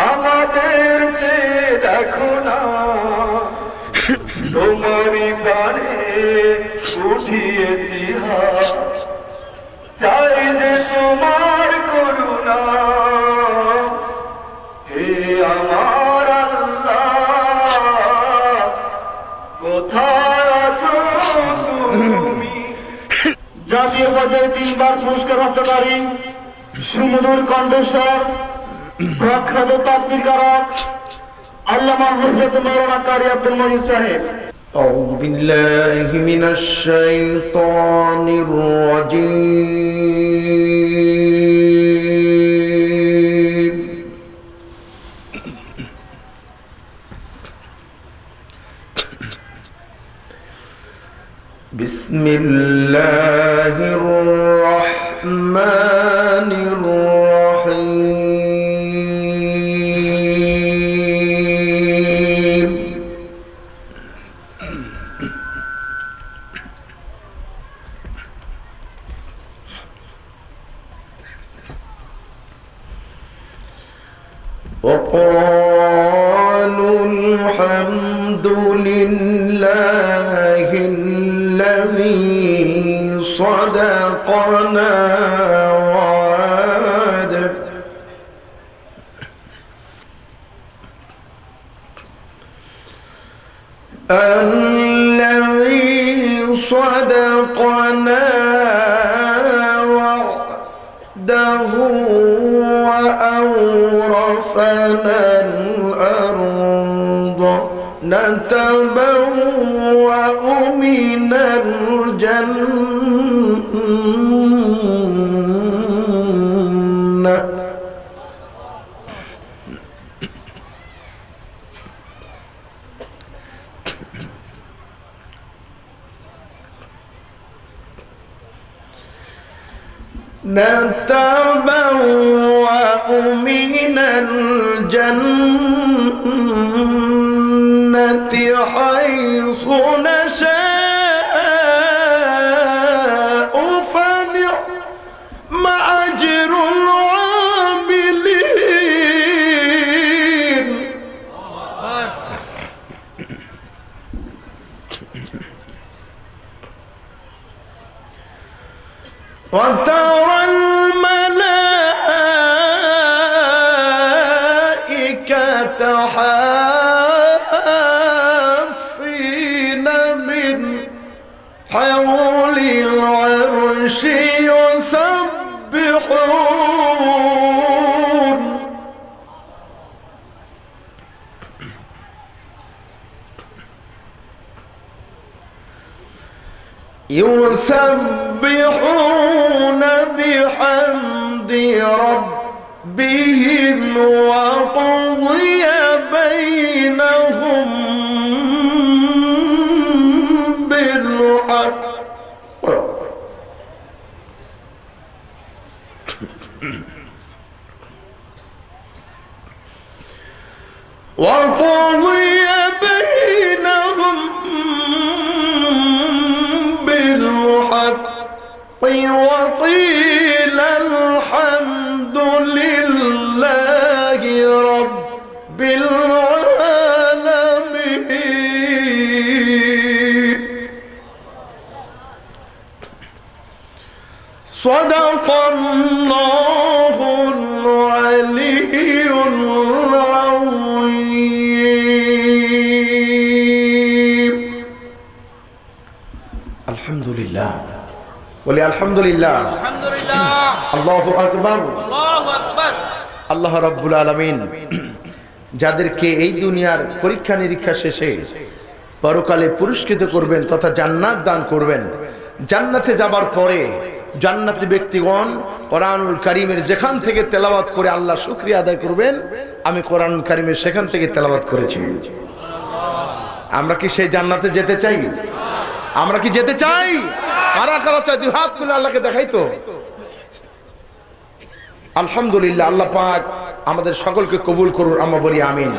আমাদের চেয়ে দেখো না তোমারই বাণে উঠিয়েছি হাত, চাই যে তোমার করুণা হে আমার আল্লাহ, কোথায় আছো তুমি? জাতীয় পর্যায়ে 3 বার পুরস্কার প্রাপ্তকারী সুমধুর কণ্ঠস্বর প্রখ্যাত তাফসীরকার আল্লামা হযরত মাওলানা কারি আব্দুল মুঈন সাহেব। أعوذ بالله من الشيطان الرجيم. بسم الله الرحمن الرحيم. وقالوا الحمد لله الذي صدقنا وعده الذي صدقنا وعده وأورثنا الأرض نتبوأ من الجنة نتبوأ من الجنة حيث نشاء فنعم أجر العاملين. وترى الملائكة حافين من حول العرش يسبحون بحمد ربهم وقضي بينهم بالحق وقضي بينهم بالحق وقيل الحمد لله رب العالمين. صدق الله العلي العظيم. الحمد لله বলি আলহামদুলিল্লাহ আল্লাহু আকবার আল্লাহ রাব্বুল আলামিন যাদেরকে এই দুনিয়ার পরীক্ষা নিরীক্ষা শেষে পরকালে পুরস্কৃত করবেন তথা জান্নাত দান করবেন, জান্নাতে যাবার পরে জান্নাতি ব্যক্তিগণ কোরআনুল কারীমের যেখান থেকে তেলাওয়াত করে আল্লাহ শুকরিয়া আদায় করবেন, আমি কোরআনুল কারীমের সেখান থেকে তেলাওয়াত করেছি। আমরা কি সেই জান্নাতে যেতে চাই? আমরা কি যেতে চাই? কারা কারা চাই? দুই হাত তুলে আল্লাহকে দেখাই তো। আলহামদুলিল্লাহ, আল্লাহ পাক আমাদের সকলকে কবুল করুন, আমরা বলি আমিন।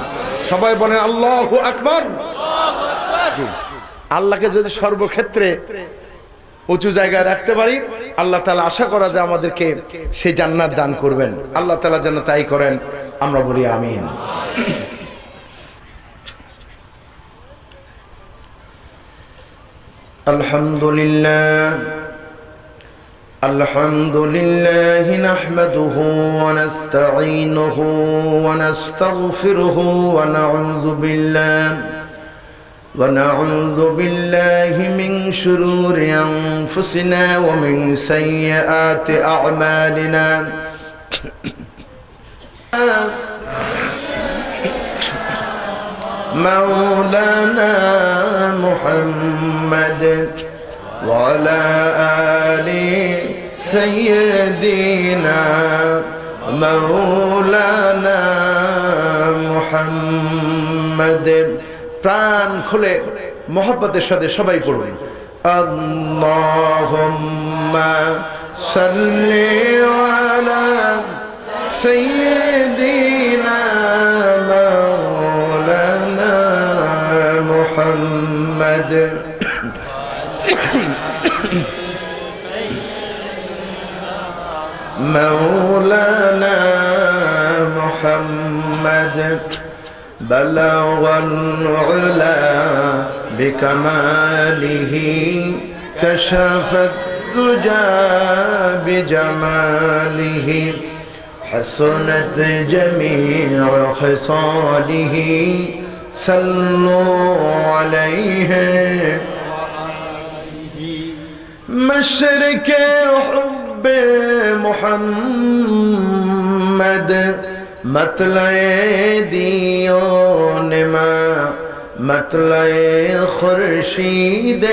সবাই বলেন আল্লাহু আকবার। জি, আল্লাহকে যদি সর্বক্ষেত্রে উঁচু জায়গায় রাখতে পারি, আল্লাহ তাআলা আশা করা যায় আমাদেরকে সেই জান্নাত দান করবেন। আল্লাহ তাআলা যেন তাই করেন, আমরা বলি আমিন। আলহামদুলিল্লাহ আলহামদুলিল্লাহ নাহমাদুহু ওয়া নাস্তাঈনুহু ওয়া নাস্তাগফিরুহু ওয়া নাউযু বিল্লাহি মিন শুরুরি আনফুসিনা ওয়া মিন সাইয়্যাতি আ'মালিনা। মাওলানা মুহাম্মদ ওয়া আলা আলি সাইয়্যিদিনা মাওলানা মুহাম্মদ। প্রাণ খুলে মোহব্বতের সাথে সবাই পড়ুন, আল্লাহুম্মা সাল্লি আলা সাইয়্যিদিনা মাওলানা মুহাম্মদ। مولانا محمد بلغ العلا بكماله كشف الدجى بجماله حسنت جميع خصاله صلوا عليه مشرق حب محمد مطلع دیون ما مطلع خورشید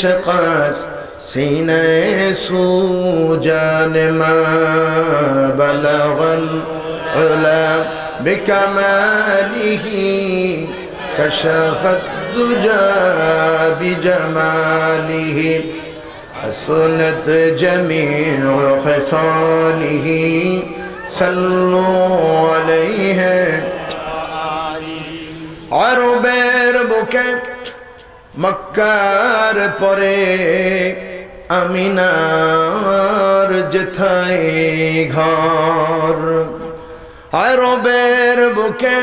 شقاس سینہ سوجان ما بلغ العلا بکماله کشف الدجى بجماله حسنت جميع خصاله صلوا عليه عربের বুকে মক্কার পরে আমিনার যেথায় ঘর। আরবের বুকে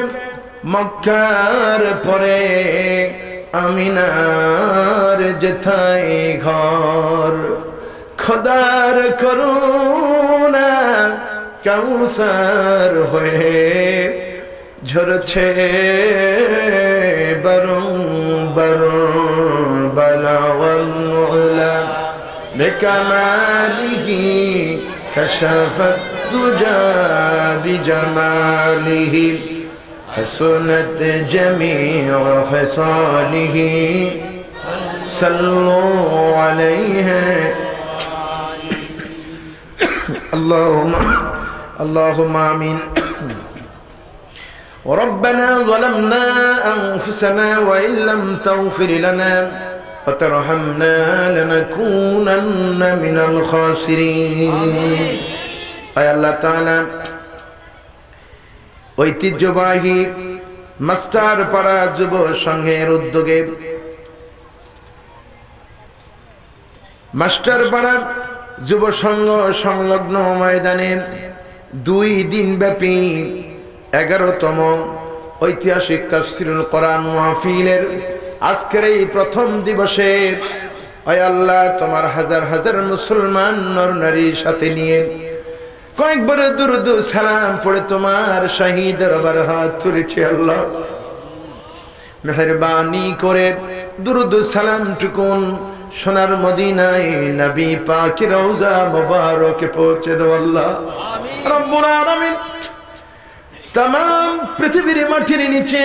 মক্কার পরে আমিনার যেথায় ঘর। খোদার করুণা কাউসার হয়ে ঝরছে বরং বরং বালাওয়াল উলা বিকামালিহি কাশাফাত দুজা বিজামালিহি حسنت جميع خصاله صلوا عليه اللهم آمين. وربنا ظلمنا أنفسنا وإن لم تغفر لنا وترحمنا لنكونن من الخاسرين. أي الله تعالى ঐতিহ্যবাহী মাস্টার পাড়া যুব সংঘের উদ্যোগে মাস্টার পাড়ার যুব সংঘ সংলগ্ন ময়দানে 2 দিন ব্যাপী 11তম ঐতিহাসিক তাফসীরুল কোরআন মাহফিলের আজকের এই প্রথম দিবসে আয় আল্লাহ তোমার হাজার হাজার মুসলমান নর নারীর সাথে নিয়ে কয়েকবার দুরুদ সালাম পড়ে তোমার শাহী দরবার হাত তুলেছি। আল্লাহ মেহেরবানি করে দুরুদ সালাম টুকুন সোনার মদিনায় নবী পাকের রওজা মুবারকে পৌঁছে দাও আল্লাহ রব্বুল আলামিন। तमाम পৃথিবীর মাটির নিচে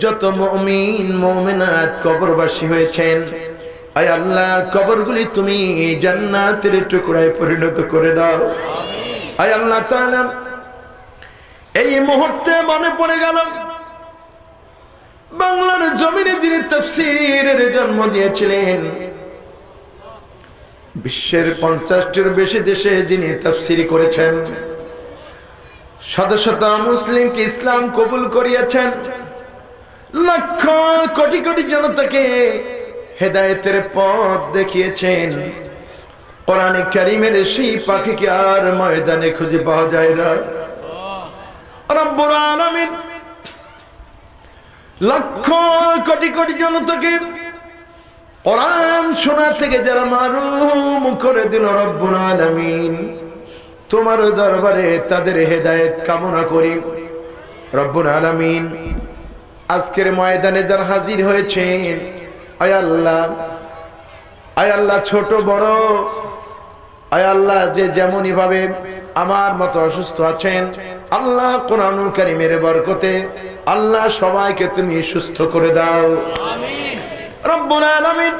যত মুমিন মুমিনাত কবরবাসী হয়েছেন, আয় আল্লাহ কবরগুলি তুমি জান্নাতের টুকরায় পরিণত করে দাও। আয় আল্লাহ তাআলা এই মুহূর্তে মনে পড়ে গেল বাংলার জমিনে যিনি তাফসীরের জন্ম দিয়েছিলেন, বিশ্বের 50টির বেশি দেশে যিনি তাফসীর করেছেন, শত শত মুসলিমকে ইসলাম কবুল করিয়েছেন, লক্ষ কোটি কোটি জনতাকে হেদায়েতের পথ দেখিয়েছেন। কোরআনে কারীমের সেই পাখিকে আর ময়দানে খুঁজে পাওয়া যায় না। রব্বুল আলামিন লক্ষ কোটি কোটি জনতাকে কোরআন শোনা থেকে যারা মারুম করে দিল, রব্বুল আলামিন তোমার দরবারে তাদের হেদায়েত কামনা করি। রব্বুল আলামিন আজকের ময়দানে যারা হাজির হয়েছেন, আয় আল্লাহ ছোট বড়, আয় আল্লাহ যে যেমনই ভাবে আমার মতো অসুস্থ আছেন, আল্লাহ কোরআনুল কারীমের বরকতে আল্লাহ সবাইকে তুমি সুস্থ করে দাও, আমিন। রব্বুল আলামিন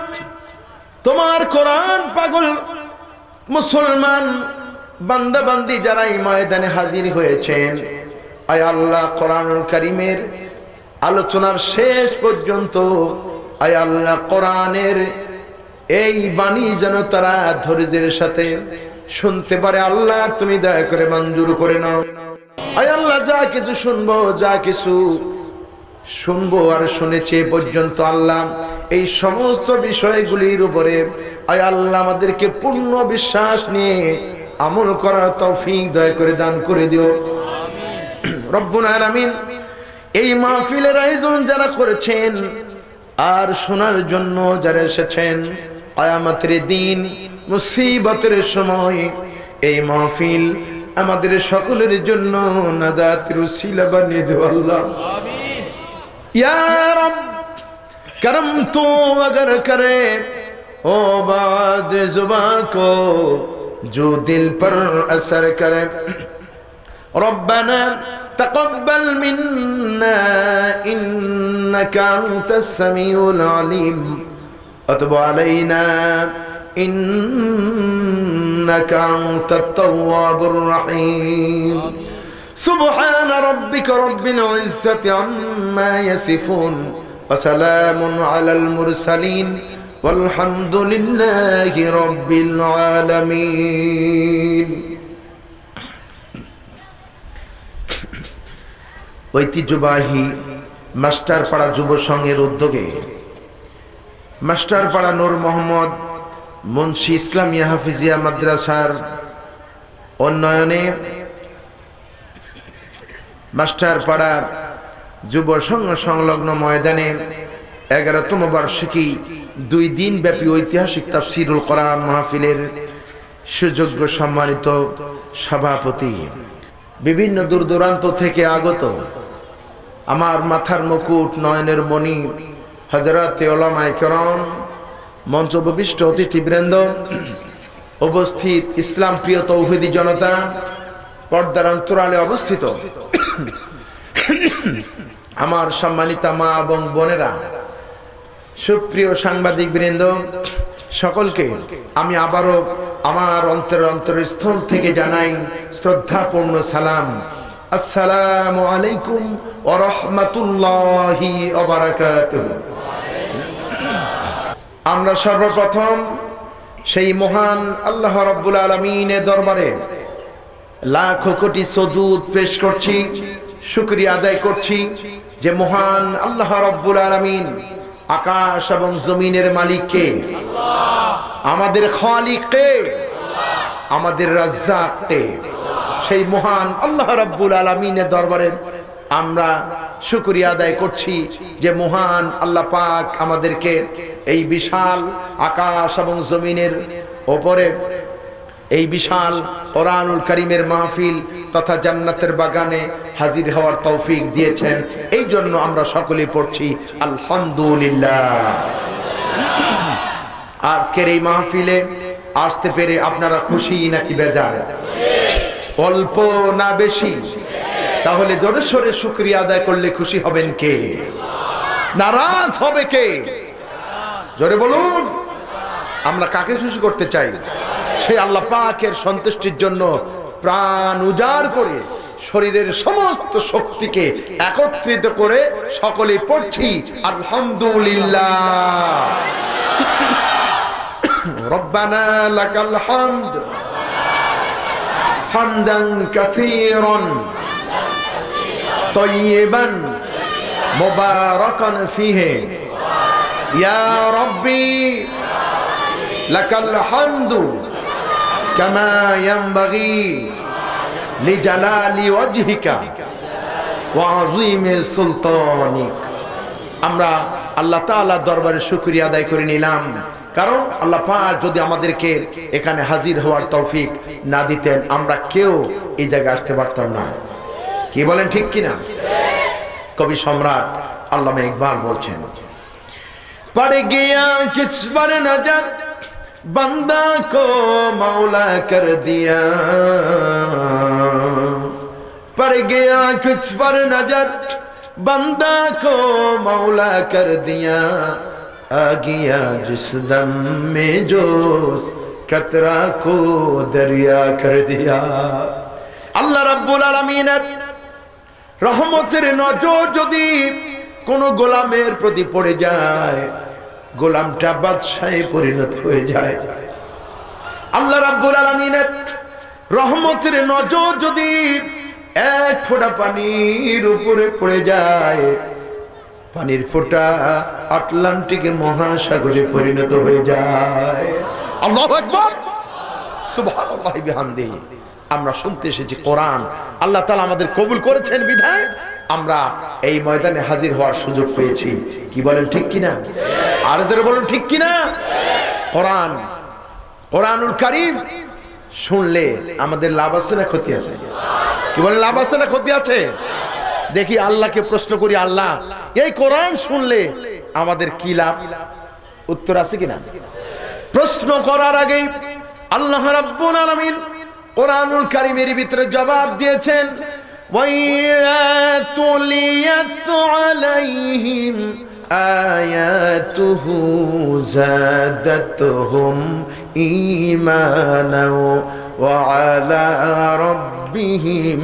তোমার কোরআন পাগল মুসলমান বান্দা বান্দি যারা এই ময়দানে হাজির হয়েছেন, আয় আল্লাহ কোরআনুল কারীমের আলোচনার শেষ পর্যন্ত আয় আল্লাহ কোরআনের এই বাণী যেন তারা ধৈর্যের সাথে শুনতে পারে, আল্লাহ তুমি দয়া করে মঞ্জুর করে নাও। আয় আল্লাহ যা কিছু শুনবো আর শুনেছি পর্যন্ত আল্লাহ এই সমস্ত বিষয়গুলির উপরে আয় আল্লাহ আমাদেরকে পূর্ণ বিশ্বাস নিয়ে আমল করার তৌফিক দয়া করে দান করে দিও, আমিন। রব্বুল আলামিন এই মাহফিলের আয়োজন যারা করেছেন আর শোনার জন্য যারা এসেছেন, কিয়ামতের দিন মুসিবতের সময় এই মাহফিল আমাদের সকলের জন্য নাজাতের উসিলা বানিয়ে দিও আল্লাহ, আমিন। ইয়া রব করম তো अगर करे ओ बात जुबां को जो दिल पर असर करे, रब्बना तक़ब्बल मिन्ना इन्नका अंतस समीउल अलीम वतुब अलैना इन्नका अंतत तव्वाबुर रहीम। सुब्हान रब्बिका रब्बिल इज्जति अम्मा यसिफून व सलामुन अलल मुरसलीन वल्हम्दुलिल्लाहि रब्बिल आलामीन। ঐতিহ্যবাহী মাস্টারপাড়া যুব সংঘের উদ্যোগে মাস্টারপাড়া নূর মোহাম্মদ মুন্সি ইসলামিয়া হাফিজিয়া মাদ্রাসার উন্নয়নে মাস্টারপাড়া যুব সংঘ সংলগ্ন ময়দানে 11তম বার্ষিকী 2 দিন ব্যাপী ঐতিহাসিক তাফসীরুল কোরআন মাহফিলের সুযোগ্য সম্মানিত সভাপতি, বিভিন্ন দূর দূরান্ত থেকে আগত আমার মাথার মুকুট নয়নের মণি হযরত উলামায়ে কেরাম, মঞ্চ উপবিষ্ট অতিথিবৃন্দ, উপস্থিত ইসলাম প্রিয় তৌহিদি জনতা, পর্দার অন্তরালে অবস্থিত আমার সম্মানিতা মা এবং বোনেরা, সুপ্রিয় সাংবাদিক বৃন্দ, সকলকে আমি আবারও আমার অন্তরস্থল থেকে জানাই শ্রদ্ধাপূর্ণ সালাম। আসসালামু আলাইকুম ওয়া রাহমাতুল্লাহি ওয়া বারাকাতুহু। আমরা সর্বপ্রথম সেই মহান আল্লাহ রাব্বুল আলামিনের দরবারে লাখো কোটি সুজুদ পেশ করছি, শুকরিয়া আদায় করছি যে মহান আল্লাহ রাব্বুল আলামিন আকাশ এবং জমিনের মালিক কে? আল্লাহ। আমাদের খালিক কে? আল্লাহ। আমাদের রাজ্জাক কে? সেই মহান আল্লাহ রাব্বুল আলামিনের দরবারে আমরা শুকরিয়া আদায় করছি যে মহান আল্লাহ পাক আমাদেরকে এই বিশাল আকাশ এবং জমিনের উপরে এই বিশাল কোরআনুল কারীমের মাহফিল তথা জান্নাতের বাগানে হাজির হওয়ার তৌফিক দিয়েছেন। এই জন্য আমরা সকলেই পড়ছি আলহামদুলিল্লাহ। আজকের এই মাহফিলে আসতে পেরে আপনারা খুশি নাকি বেজার? অল্প না বেশি? তাহলে জোরে সোরে শুকরিয়া আদায় করলে খুশি হবেন কে? নারাজ হবে কে? জোরে বলুন। আমরা কাকে খুশি করতে চাই? সেই আল্লাহ পাকের সন্তুষ্টির জন্য প্রাণ উজাড় করে শরীরের সমস্ত শক্তিকে একত্রিত করে সকলে পড়ছি আলহামদুলিল্লাহ। রব্বানা লাকাল হামদ হামদান কাসীরান তাইয়িবান মুবারাকান ফীহি ইয়া রব্বি লাকাল হামদু কামা ইয়ানবাগি লিজালালি ওয়াজহিকা ওয়া আযীমি সুলতানিক। আমরা আল্লাহ তাআলার দরবারে শুকরিয়া আদায় করে নিলাম, কারণ আল্লাহ পাক যদি আমাদেরকে এখানে হাজির হওয়ার তৌফিক না দিতেন আমরা কেউ এই জায়গায় আসতে পারতাম না। কি বলেন ঠিক কিনা? কবি সম্রাট আল্লামা ইকবাল বলছেন, পড় গিয়া কিস पर नजर बंदा को मौला कर दिया, पड़ गया किस पर नजर बंदा को मौला कर दिया, आ गया जिस दम में जोश कतरा को दरिया कर दिया। আল্লাহ রাব্বুল আলামিনের রহমতের নজর যদি কোন গোলামের প্রতি পড়ে যায়, গোলামটা বাদশাহে পরিণত হয়ে যায়। আল্লাহ রাব্বুল আলামিনের রহমতের নজর যদি এক ফোঁটা পানির উপরে পড়ে যায়, পানির ফোঁটা আটলান্টিক মহাসাগরে পরিণত হয়ে যায়। আল্লাহু আকবার, সুবহানাল্লাহি বিহামদিহি। আমরা শুনতে এসেছি কোরআন, আল্লাহ তাআলা আমাদের কবুল করেছেন বিধায় আমরা এই ময়দানে হাজির হওয়ার সুযোগ পেয়েছি। কি বলেন ঠিক কিনা? আর যারা বলেন ঠিক কিনা? কোরআন, কোরআনুল কারীম শুনলে আমাদের লাভ আছে না ক্ষতি আছে? কি বলেন, লাভ আছে না ক্ষতি আছে? দেখি আল্লাহকে প্রশ্ন করি, আল্লাহ এই কোরআন শুনলে আমাদের কি লাভ? উত্তর আছে কিনা? প্রশ্ন করার আগে আল্লাহ রাব্বুল আলামিন কোরআনুল কারীমের ভিতরে জবাব দিয়েছেন, ওয়া তুলিয়াত আলাইহিম আয়াতুহু যাদাতুহুম ঈমানাও ওয়া আলা রাব্বিহিম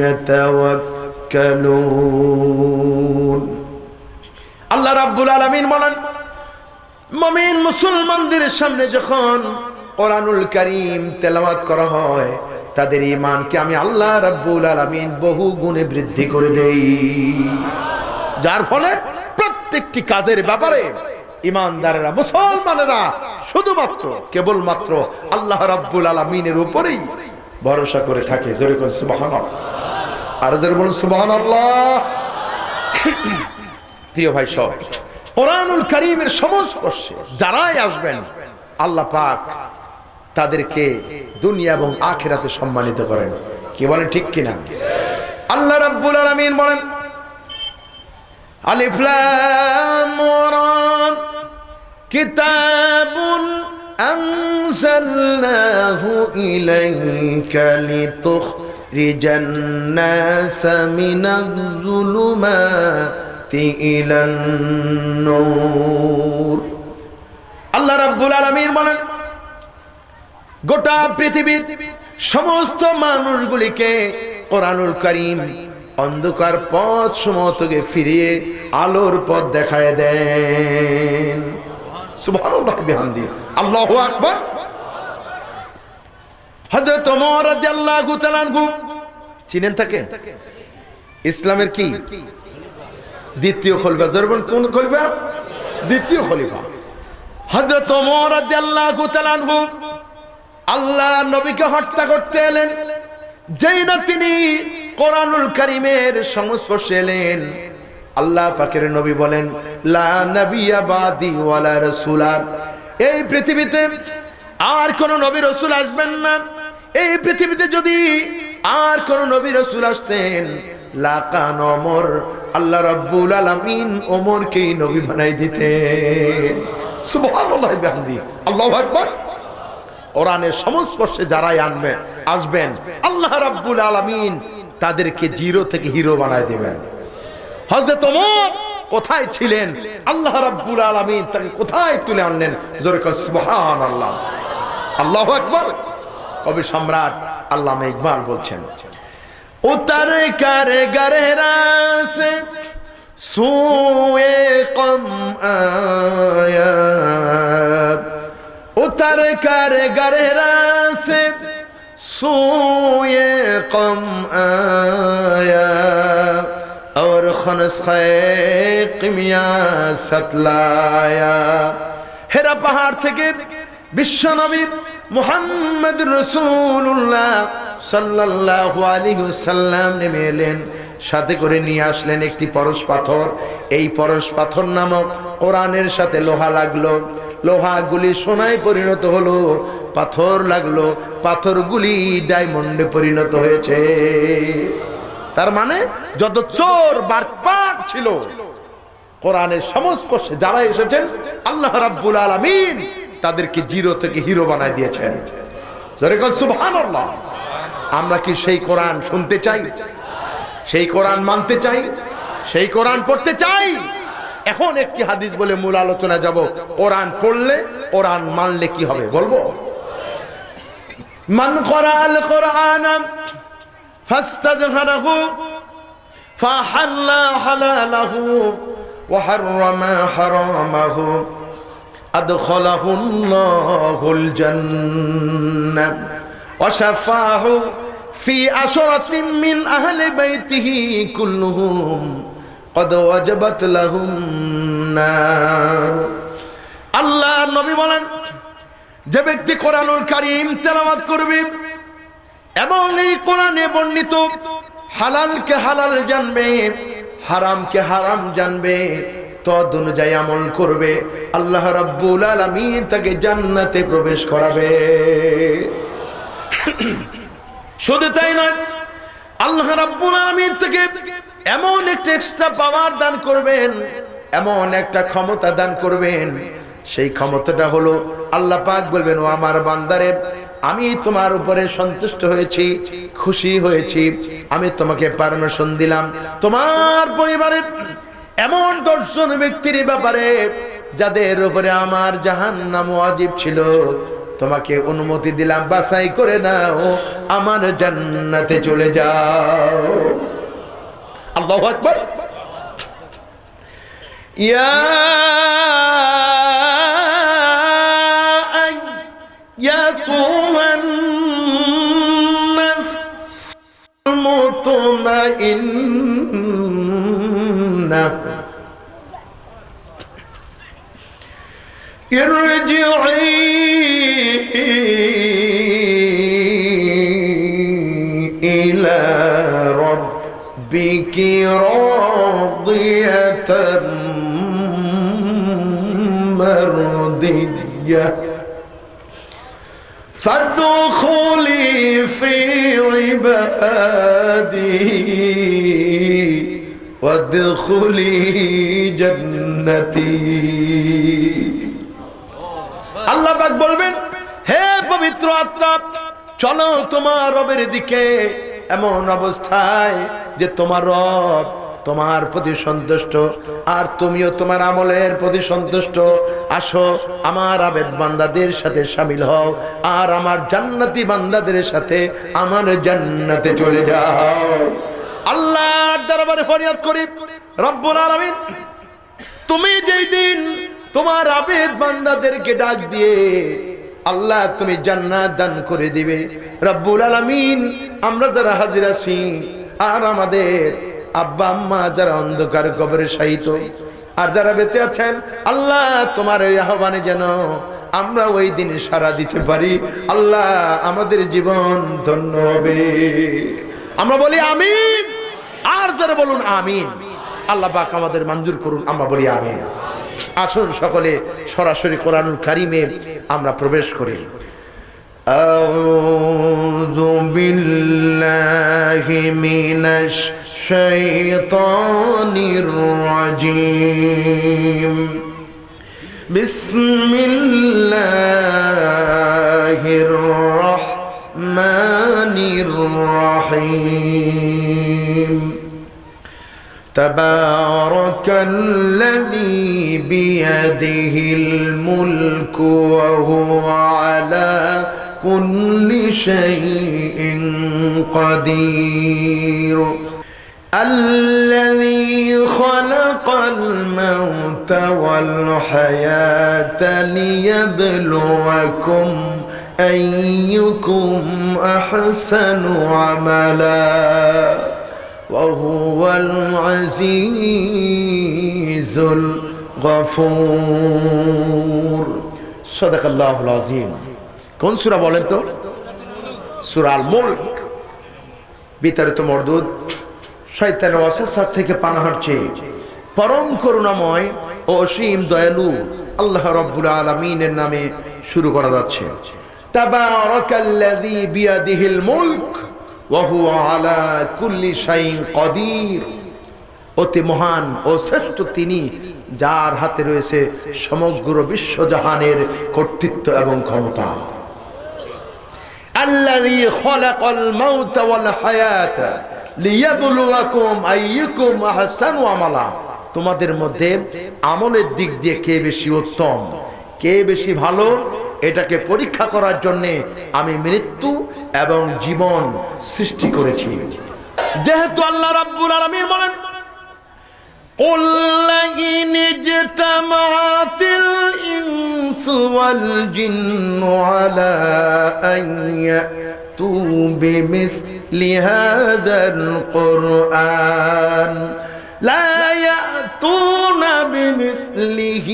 ইয়াতাওয়াক্কালুন। আল্লাহ রাব্বুল আলামিন বলেন, মুমিন মুসলমানদের সামনে যখন কোরআনুল কারীম তেলাওয়াত করা হয়, তাদের ঈমানকে আমি আল্লাহ রাব্বুল আলামিন বহু গুণে বৃদ্ধি করে দেই, যার ফলে প্রত্যেকটি কাজের ব্যাপারে ঈমানদারেরা, মুসলমানেরা শুধুমাত্র কেবলমাত্র আল্লাহ রাব্বুল আলামিনের উপরেই ভরসা করে থাকে। জোরে করে সুবহানাল্লাহ, আর জোরে বলুন সুবহানাল্লাহ। প্রিয় ভাই সব, কোরআনুল কারীমের সংস্পর্শে যারাই আসবেন আল্লাহ পাক তাদেরকে দুনিয়া এবং আখিরাতে সম্মানিত করেন। কি বলেন ঠিক কিনা? আল্লাহ রাব্বুল আলামিন বলেন, আলিফ লাম রা কিতাবুন আনজালনাহু ইলাইকা লিতুখরিজান নাসা মিনাজ-যুলুমাতি ইলান নূর। আল্লাহ রাব্বুল আলামিন বলেন, গোটা পৃথিবীর সমস্ত মানুষগুলিকে কোরআনুল কারীম অন্ধকার পথ সমূহ থেকে ফিরিয়ে আলোর পথ দেখায় দেন। সুবহানাল্লাহি বিহামদিহি, আল্লাহু আকবার। হযরত ওমর রাদিয়াল্লাহু তাআলা আনহু চিনেন থাকেন? ইসলামের কি দ্বিতীয় খলিফা। জরবন কোন খলিফা? দ্বিতীয় খলিফা হযরত ওমর রাদিয়াল্লাহু তাআলা আনহু আল্লাহ নবীকে হত্যা করতে এলেন। যেই না তিনি কোরআনুল কারীমের সংস্পর্শে এলেন, আল্লাহ পাকের নবী বলেন, লা নাবিয়্যা বাদি ওয়ালা রাসূলা, এই পৃথিবীতে আর কোন নবী রাসূল আসবেন না। এই পৃথিবীতে যদি আর কোন নবী রাসূল আসতেন, লাকান ওমর, আল্লাহ রাব্বুল আলামিন ওমরকেই নবী বানাই দিতেন। সুবহানাল্লাহি বিহামদিহি, আল্লাহু আকবার। কোরআনের সংস্পর্শে যারাই আসবেন আল্লাহ রাব্বুল আলামিন তাদেরকে জিরো থেকে হিরো বানায় দিবেন। হযরত ওমর কোথায় ছিলেন, আল্লাহ রাব্বুল আলামিন তাকে কোথায় তুলে আনলেন। জোরে করে সুবহানাল্লাহ, আল্লাহু আকবার। কবি সম্রাট আল্লামা ইকবাল বলছেন, উতার করে গরহরা সে সুয়ে কম আয়া, उतर कर गहरा से सोए कम आया और খনসখিমিয়া সাতলায়া। হেরা পাহাড় থেকে বিশ্বনবী মুহাম্মদ রাসূলুল্লাহ সাল্লাল্লাহু আলাইহি ওয়াসাল্লাম নেমে এলেন, সাথে করে নিয়ে আসলেন একটি পরশ পাথর। এই পরশ পাথর নামক কোরআনের সাথে লোহা লাগলো, লোহাগুলি সোনায় পরিণত হলো, পাথর লাগলো, পাথরগুলি ডায়মন্ডে পরিণত হয়েছে। তার মানে যত চোর বাটপার ছিল কোরআনের সংস্পর্শে যারা এসেছেন আল্লাহ রাব্বুল আলামিন তাদেরকে জিরো থেকে হিরো বানায় দিয়েছেন। জোরে বল সুবহানাল্লাহ। আমরা কি সেই কোরআন শুনতে চাই? সেই কোরআন মানতে চাই? সেই কোরআন পড়তে চাই? এখন একটি হাদিস বলে মূল আলোচনা যাব। কোরআন পড়লে, কোরআন মানলে কি হবে বলবো। মান ক্বরাআল কোরআন ফাস্তাযহারাহু ফাহাল্লা হালালাহু ওয়া হাররামা হারামাহু আদখালাহুল্লাহুল জান্নাহ ওয়া শাফাহু ফি আশরাতিন মিন আহলি বাইতিহি কুল্লুহুম কদ ওয়াজাবাত লাহুম নার। আল্লাহ নবী বলেন, যে ব্যক্তি কোরআনুল কারীম তেলাওয়াত করবে এবং এই কোরআনে বর্ণিত হালালকে হালাল জানবে, হারামকে হারাম জানবে, তদ অনুযায়ী আমল করবে, আল্লাহ রাব্বুল আলামিন তাকে জান্নাতে প্রবেশ করাবে। শুধু তাই নয়, আল্লাহ রাব্বুল আলামিন থেকে এমন একটা এক্সট্রা পাওয়ার দান করবেন, এমন একটা ক্ষমতা দান করবেন, সেই ক্ষমতাটা হলো আল্লাহ পাক বলবেন, ও আমার বান্দারে, আমি তোমার উপরে সন্তুষ্ট হয়েছি, খুশি হয়েছি, আমি তোমাকে পারমিশন দিলাম তোমার পরিবারের এমন 10 জন ব্যক্তির ব্যাপারে যাদের উপরে আমার জাহান্নাম ওয়াজিব ছিল, তোমাকে অনুমতি দিলাম, বাছাই করে নাও, আমার জান্নাতে চলে যাও। আল্লাহু আকবার। ইয়া আইয়াতুহান নাফস মুতমাইন্না ইরজিই ইলা রাব্বিকি রাদিয়াতাম মারদিয়াহ ফাদখুলি ফি ইবাদি ওয়াদখুলি জান্নাতি। আল্লাহ পাক বলবেন, হে পবিত্র আত্মা, চলো তোমার রবের দিকে এমন অবস্থায় যে তোমার রব তোমার প্রতি সন্তুষ্ট আর তুমিও তোমার আমলের প্রতি সন্তুষ্ট। আসো আমার আবেদ বান্দাদের সাথে শামিল হও আর আমার জান্নাতি বান্দাদের সাথে আমার জান্নাতে চলে যাও। আল্লাহর দরবারে ফরিয়াদ করি, রব্বুল আলামিন, তুমি যেই দিন তোমার আবেদ বান্দাদেরকে ডাক দিয়ে আল্লাহ তুমি জান্নাত দান করে দিবে, রব্বুল আলামিন, আমরা যারা হাজির আছি আর আমাদের আব্বা আম্মা যারা অন্ধকার কবরে শায়িত আর যারা বেঁচে আছেন, আল্লাহ তোমার এই আহ্বানে যেন আমরা ওই দিন সাড়া দিতে পারি। আল্লাহ আমাদের জীবন ধন্য হবে। আমরা বলি আমিন, আর যারা বলুন আমিন। আল্লাহ পাক আমাদের মঞ্জুর করুন, আমরা বলি আমিন। আসুন সকলে সরাসরি কোরআনুল কারীমে আমরা প্রবেশ করি। আউযু বিল্লাহি মিনাশ শাইতানির রাজীম। বিসমিল্লাহির রাহমানির রাহিম। تبارك الذي بيده الملك وهو على كل شيء قدير الذي خلق الموت والحياة ليبلوكم أيكم أحسن عملا وهو العزيز الغفور صدق الله العظيم কোন সূরা বলেন তো সূরা আল মুলক বিতাড়িত মরদুদ শয়তানের ওয়াসওয়াসা থেকে পানাহার চেয়ে পরম করুণাময় ও অসীম দয়ালু আল্লাহ রাব্বুল আলামিনের নামে শুরু করা যাচ্ছে তাবারাকাল্লাযী বিয়াদিহিল মুলক ওয়া হুয়া আলা কুল্লি শাইইন কাদির অতি মহান ও শ্রেষ্ঠ তিনি যার হাতে রয়েছে সমগ্র বিশ্বজাহানের কর্তৃত্ব এবং ক্ষমতা আল্লাযী খালাকাল মাউতা ওয়াল হায়াতা লিয়াবলুয়াকুম আইয়ুকুম আহসানু আমালা তোমাদের মধ্যে আমলের দিক দিয়ে কে বেশি উত্তম কে বেশি ভালো এটাকে পরীক্ষা করার জন্য আমি মৃত্যু এবং জীবন সৃষ্টি করেছি যেহেতু আল্লাহ রাব্বুল আলামিন বলেন قل لئن اجتمعت الإنس والجن على أن يأتوا بمثل هذا القرآن لا يأتون بمثله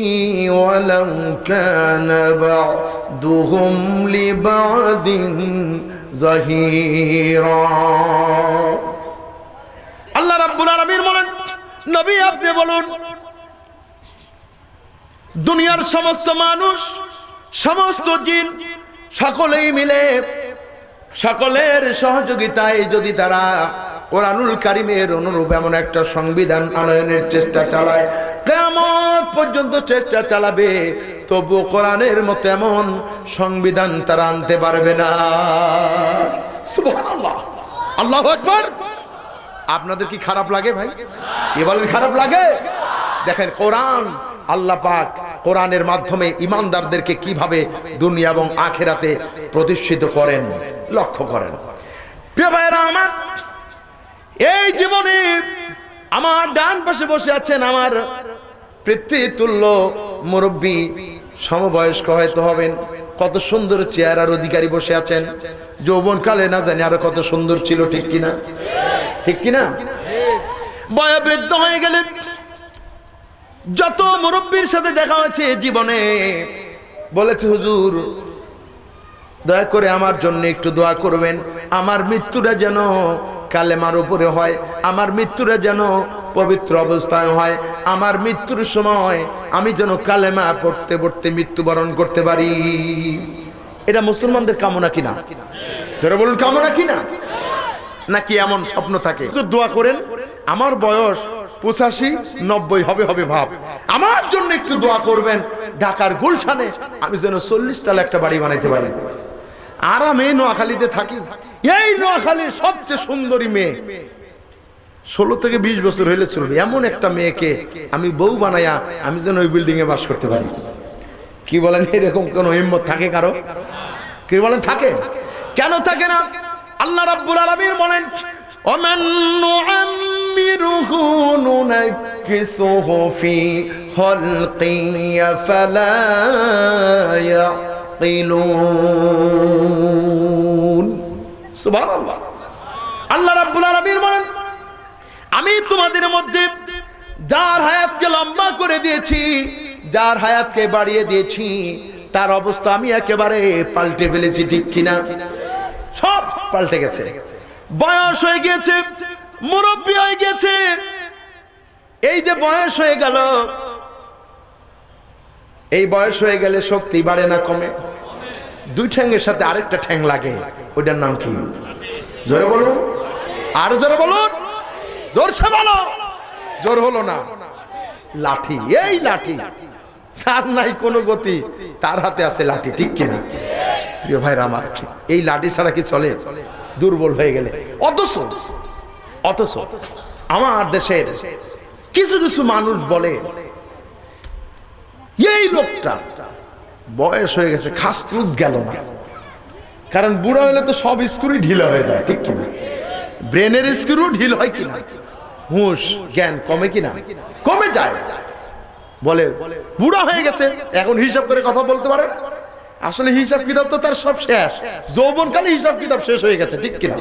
ولو كان بعضهم لبعض ظهيرا الله رب العالمين বলেন নবী আপনি বলুন দুনিয়ার সমস্ত মানুষ সমস্ত জিন সকলেই মিলে সকলের সহযোগিতায় যদি তারা কোরআনুল কারীমের অনুরূপ এমন একটা সংবিধান আনয়নের চেষ্টা চালায় কিয়ামত পর্যন্ত চেষ্টা চালাবে তবু কোরআনের মতো এমন সংবিধান তারা আনতে পারবে না সুবহানাল্লাহ আল্লাহু আকবার আপনাদের কি খারাপ লাগে ভাই এবার খারাপ লাগে দেখেন কোরআন আল্লাহ পাক কোরআনের মাধ্যমে ঈমানদারদেরকে কিভাবে দুনিয়া এবং আখিরাতে প্রতিষ্ঠিত করেন লক্ষ্য করেন প্রিয় ভাইরা আমার এই জীবনে আমার ডান পাশে বসে আছেন আমার পিতৃতুল্য মুরব্বী সমবয়স্ক হয়তো হবেন কত সুন্দর চেহারার অধিকারী বসে আছেন যৌবনকালে না জানি আরো কত সুন্দর ছিল ঠিক কিনা ঠিক কিনা বয়োবৃদ্ধ হয়ে গেলেন যত মুরব্বীর সাথে দেখা হয়েছে জীবনে বলেছে হুজুর দয়া করে আমার জন্য একটু দোয়া করবেন আমার মৃত্যুটা যেন কালেমার উপরে হয় আমার মৃত্যুটা যেন পবিত্র অবস্থায় হয় আমার মৃত্যুর সময় আমি যেন কালেমা পড়তে পড়তে মৃত্যুবরণ করতে পারি এটা মুসলমানদের কামনা কিনা সেটা বলুন কামনা কিনা নাকি এমন স্বপ্ন থাকে তো দোয়া করেন আমার বয়স 85-90 হবে ভাব আমার জন্য একটু দোয়া করবেন ঢাকার গুলশানে আমি যেন 40 তলা একটা বাড়ি বানাইতে পারি আর আমি নোয়াখালীতে থাকি এই নোয়াখালীর সবচেয়ে সুন্দরী মেয়ে 16 থেকে 20 বছর হইলে চলবে এমন একটা মেয়েকে আমি বউ বানায়া আমি যেন ওই বিল্ডিং এ বাস করতে পারি কি বলেন এরকম কোন হিম্মত থাকে কারো কি বলেন থাকে কেন থাকে না আল্লাহ রাব্বুল আলামিন বলেন ওমান নুআম্মিরুহু নুনাক্কিসুহু ফি খালকি ফালা ইয়াকিলুন সুবহানাল্লাহ আল্লাহ রাব্বুল আলামিন বলেন আমি তোমাদের মধ্যে যার হায়াতকে লম্বা করে দিয়েছি যার হায়াতকে বাড়িয়ে দিয়েছি তার অবস্থা আমি একেবারে পাল্টে ফেলেছি ঠিক কিনা সব পাল্টে গেছে বয়স হয়ে গিয়েছে মুরব্বি হয়ে গেছে এই যে বয়স হয়ে গেল এই বয়স হয়ে গেলে শক্তি বাড়ে না কমে দুই ঠ্যাঙের সাথে আরেকটা ঠ্যাং লাগে ওইটার নাম কি জোরে বলুন আর জোরে বলুন জোরছে বলো জোর হলো না লাঠি এই লাঠি সার নাই কোনো গতি তার হাতে আছে লাঠি ঠিক কিনা প্রিয় ভাইরা আমার এই লাঠি ছাড়া কি চলে দুর্বল হয়ে গেলে অথচ আমার দেশের কিছু কিছু মানুষ বলে এই লোকটা বয়স হয়ে গেছে খাসরুত গেল না কারণ বুড়া হলে তো সব স্ক্রুই ঢিলা হয়ে যায় ঠিক কিনা ব্রেনের স্ক্রু ঢিল হয় কিনা হুঁশ জ্ঞান কমে কিনা কমে যায় বলে বুড়া হয়ে গেছে এখন হিসাব করে কথা বলতে পারে না আসলে হিসাব কিতাব তো তার সব শেষ যৌবনকালে হিসাব কিতাব শেষ হয়ে গেছে ঠিক কিনা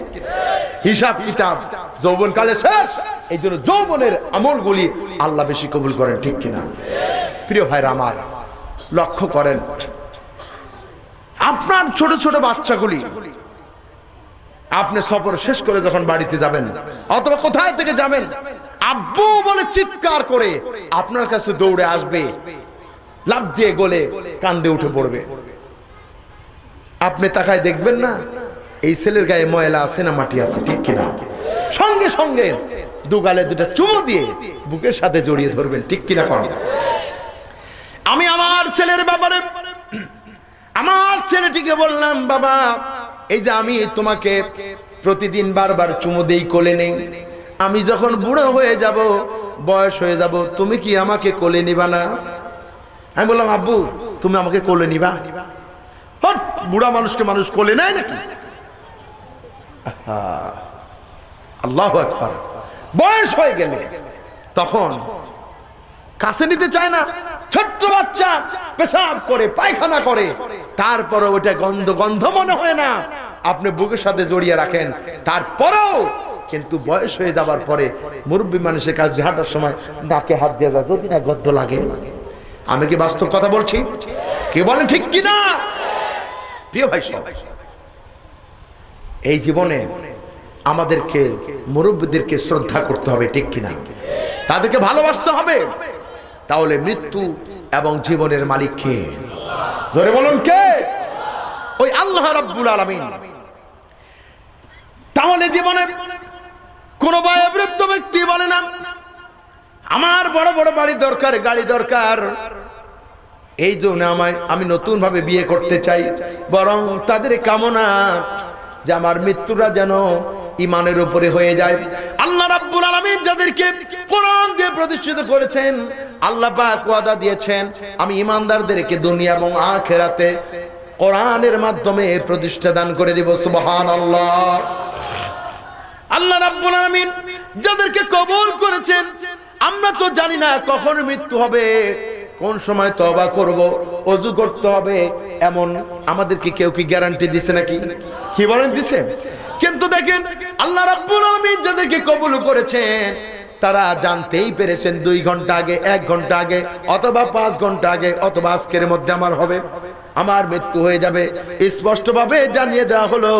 হিসাব কিতাব যৌবনকালে শেষ। এই জন্য যৌবনের আমলগুলি আল্লাহ বেশি কবুল করেন, ঠিক কিনা? প্রিয় ভাইরা আমার, লক্ষ্য করেন আপনার ছোট ছোট বাচ্চাগুলি আপনি সফর শেষ করে যখন বাড়িতে যাবেন অথবা কোথায় থেকে যাবেন, আব্বু বলে চিৎকার করে আপনার কাছে দৌড়ে আসবে, লাফ দিয়ে গলে কান্দে উঠে পড়বে। আপনি তাকায় দেখবেন না এই ছেলের গায়ে ময়লা আছে না মাটি আছে, ঠিক কিনা? সঙ্গে সঙ্গে দুগালে দুটা চুমু দিয়ে বুকের সাথে জড়িয়ে ধরবেন, ঠিক কিনা? করেন। আমি আমার ছেলের ব্যাপারে আমার ছেলেটিকে বললাম, বাবা এই যে আমি তোমাকে প্রতিদিন বারবার চুমু দেই, কোলে নেই, আমি যখন বুড়ো হয়ে যাব, বয়স হয়ে যাব, তুমি কি আমাকে কোলে নিবা না? আমি বললাম, আব্বু তুমি আমাকে কোলে নিবা? বুড়া মানুষকে মানুষ কোলে নেয় নাকি? আল্লাহু আকবার। বয়স হয়ে গেলে তখন কাছে নিতে চায় না। ছোট্ট বাচ্চা পেশাব করে পায়খানা করে, তারপরে ওটা গন্ধ গন্ধ মনে হয় না, আপনি বুকের সাথে জড়িয়ে রাখেন, তারপরেও কিন্তু বয়স হয়ে যাবার পরে মুরব্বী মানুষের কাছে হাঁটার সময় নাকে হাত দিয়ে যায়, যদি না গন্ধ লাগে। আমি কি বাস্তব কথা বলছি? কে বলেন ঠিক কিনা? প্রিয় ভাই সব, এই জীবনে আমাদেরকে মুরব্বীদেরকে শ্রদ্ধা করতে হবে, ঠিক কিনা? তাদেরকে ভালোবাসতে হবে। তাহলে মৃত্যু এবং জীবনের মালিক কে? জোরে বলুন কে? ওই আল্লাহ রাব্বুল আলামিন। তাহলে জীবনে কোন বয়োবৃদ্ধ ব্যক্তি বলে না আমার বড় বড় বাড়ি দরকার, গাড়ি দরকার, এই জন্য আমি নতুন ভাবে বিয়ে করতে চাই, বরং তাদের কামনা যে আমার মৃত্যুটা যেন ইমানের উপরে হয়ে যায়। আল্লাহ রাব্বুল আলামিন যাদেরকে কোরআন দিয়ে প্রতিষ্ঠিত করেছেন, আল্লাহ পাক ওয়াদা দিয়েছেন আমি ঈমানদারদেরকে দুনিয়া এবং আখিরাতে কোরআনের মাধ্যমে প্রতিষ্ঠা দান করে দেব। সুবহানাল্লাহ। আল্লাহ রাব্বুল আলামিন যাদেরকে কবুল করেছেন, আমরা তো জানি না কখন মৃত্যু হবে, কোন সময় তওবা করব, ওযু করতে হবে, এমন আমাদেরকে কেউ কি গ্যারান্টি দিছে নাকি? কি বলেন দিছে? কিন্তু দেখেন আল্লাহ রাব্বুল আলামিন যাদেরকে কবুল করেছেন তারা জানতেই পেরেছেন 2 ঘন্টা আগে, 1 ঘন্টা আগে, অথবা 5 ঘন্টা আগে, অথবা আজকের মধ্যে আমার হবে, আমার মৃত্যু হয়ে যাবে। স্পষ্টভাবে জানিয়ে দেওয়া হলো।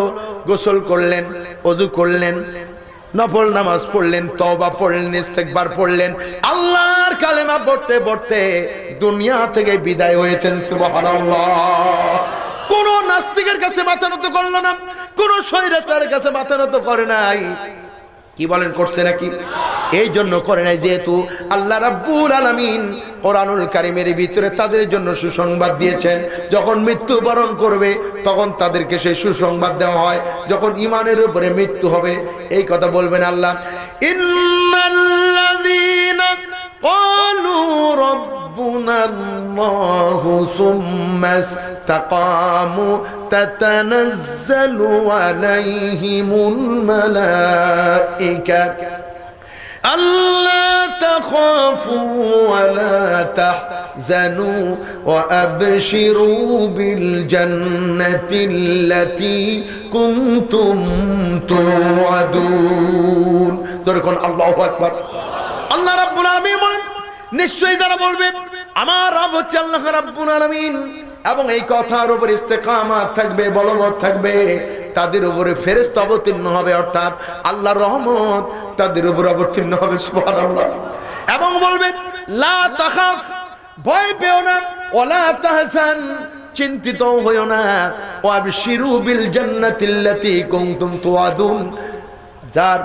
গোসল করলেন, ওযু করলেন, নফল নামাজ পড়লেন, তওবা পড়লেন, ইস্তেগফার পড়লেন, আল্লাহর কালেমা পড়তে পড়তে দুনিয়া থেকে বিদায় হয়েছেন। সুবহানাল্লাহ। কোন নাস্তিকের কাছে মাথা নত করলো না, কোন স্বৈরাচারের কাছে মাথা নত করে নাই। কি বলেন করছে নাকি? এই জন্য করে নাই যেহেতু আল্লাহ রাব্বুল আলামিন কোরআনুল কারীমের ভিতরে তাদের জন্য সুসংবাদ দিয়েছেন। যখন মৃত্যুবরণ করবে তখন তাদেরকে সেই সুসংবাদ দেওয়া হয়, যখন ঈমানের উপরে মৃত্যু হবে। এই কথা বলবেন আল্লাহ, ইন্নাল্লাযীনা ক্বালু রাব্বুনাল্লাহু সুম্মা ইসতাকামু তাতানাজ্জালু আলাইহিমুল মালায়েকা আল্লা তাখাফু ওয়া লা তাহজানু ওয়া আবশিরু বিল জান্নাতিল্লাতী কুনতুম তুআদুন। যখন আল্লাহু আকবার। আল্লাহ রাব্বুল আলামিন বলেন, নিশ্চয়ই তারা বলবে আমার রব হচ্ছে আল্লাহ রাব্বুল আলামিন, এবং এই কথার উপর ইস্তেকামাত থাকবে, বলবৎ থাকবে, তাদের উপরে ফেরেশতা অবতীর্ণ হবে, অর্থাৎ আল্লাহর রহমত তাদের উপর অবতীর্ণ হবে। সুবহানাল্লাহ। এবং বলবে লা তাখাফ, ভয় পেও না, ওয়ালা তাহজান, চিন্তিত হইও না, ওয়াবশিরু বিল জান্নাতিল্লাতী কুনতুম তুআদুন, যার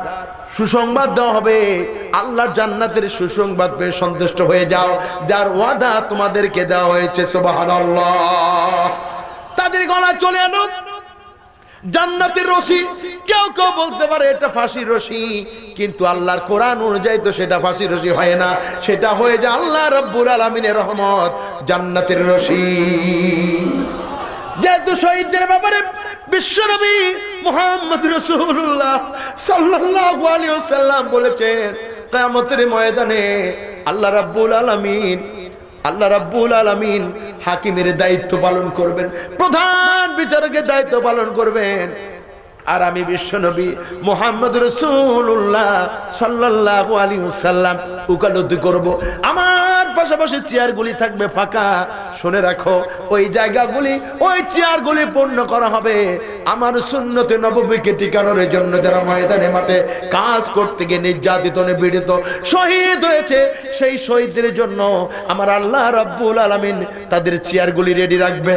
সুসংবাদ দেওয়া হবে, আল্লাহর জান্নাতের সুসংবাদ পেয়ে সন্তুষ্ট হয়ে যাও, যার ওয়াদা তোমাদেরকে দেওয়া হয়েছে। সুবহানাল্লাহ। তাদের গলা চলে আনো জান্নাতের রশি। কেউ কেউ বলতে পারে এটা ফাঁসির রশি, কিন্তু আল্লাহর কোরআন অনুযায়ী তো সেটা ফাঁসির রশি হয় না, সেটা হয়ে যায় আল্লাহ রাব্বুল আলামিনের রহমত, জান্নাতের রশি। যেহেতু শহীদদের ব্যাপারে বিশ্বনবী মুহাম্মদ রাসূলুল্লাহ সাল্লাল্লাহু আলাইহি ওয়াসাল্লাম বলেছেন, কিয়ামতের ময়দানে আল্লাহ রাব্বুল আলামিন হাকিমের দায়িত্ব পালন করবেন, প্রধান বিচারকের দায়িত্ব পালন করবেন। আর আমি বিশ্বনবী মুহাম্মদ রাসূলুল্লাহ সাল্লাল্লাহু আলাইহি ওয়াসাল্লাম উকালতি করব। আমার পাশাপাশি চেয়ারগুলি থাকবে ফাঁকা। শুনে রাখো, ওই জায়গাগুলি, ওই চেয়ারগুলি পূর্ণ করা হবে আমার সুন্নতে নববীকে টিকানোর জন্য, যারা ময়দানে মাঠে কাজ করতে গিয়ে নির্যাতিত নিপীড়িত শহীদ হয়েছে, সেই শহীদদের জন্য আমার আল্লাহ রাব্বুল আলামিন তাদের চেয়ারগুলি রেডি রাখবে।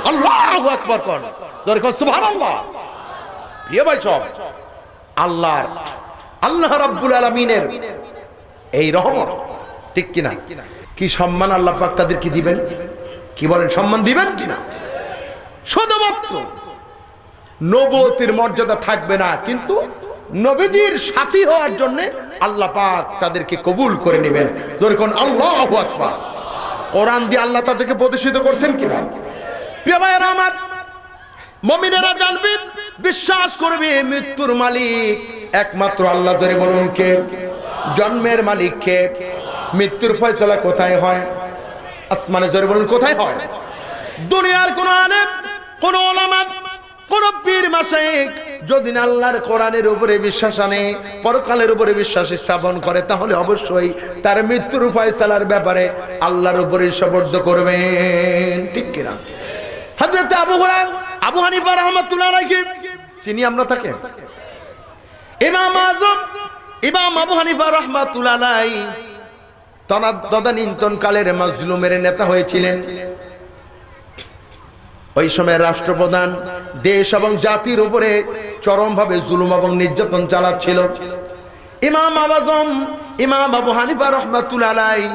আল্লাহু আকবার কোন জোরে কোন সুবহানাল্লাহ। প্রিয় ভাই সব, আল্লাহ রাব্বুল আলামিনের এই রহমত, ঠিক কিনা? কি সম্মান আল্লাহ পাক তাদেরকে দিবেন, কি বলেন, সম্মান দিবেন কিনা? শুধুমাত্র নবুয়তের মর্যাদা থাকবে না, কিন্তু নবীজির সাথী হওয়ার জন্য আল্লাহ পাক তাদেরকে কবুল করে নেবেন। জোরে কোন আল্লাহু আকবার। কোরআন দিয়ে আল্লাহ তাদেরকে প্রতিষ্ঠিত করছেন কিনা? প্রিয় ভাইয়েরা আমার, মুমিনেরা জানবেন, বিশ্বাস করবে মৃত্যুর মালিক একমাত্র আল্লাহ। ধরে বলুন কে? জন্মের মালিক কে? মৃত্যুর ফয়সালা কোথায় হয়? আসমানে। জোরে বলুন কোথায় হয়? দুনিয়ার কোন আলেম, কোন উলামা, কোন পীর মাশায়েখ যদি না আল্লাহর কোরআনের উপরে বিশ্বাস আনে, পরকালের উপরে বিশ্বাস স্থাপন করে, তাহলে অবশ্যই তার মৃত্যুর ফয়সালার ব্যাপারে আল্লাহর উপরে সুপর্দ করবেন, ঠিক কিনা? হযরত আবু হানিফা রাহমাতুল্লাহ আলাইহি চিনি আমরা তাকে। ইমাম আযম ইমাম আবু হানিফা রাহমাতুল্লাহ আলাইহি তদানীন্তন কালের মাজলুমের নেতা হয়েছিলেন। ওই সময় রাষ্ট্রপ্রধান দেশ এবং জাতির উপরে চরমভাবে জুলুম এবং নির্যাতন চালাচ্ছিল। ইমাম আযম ইমাম আবু হানিফা রাহমাতুল্লাহ আলাইহি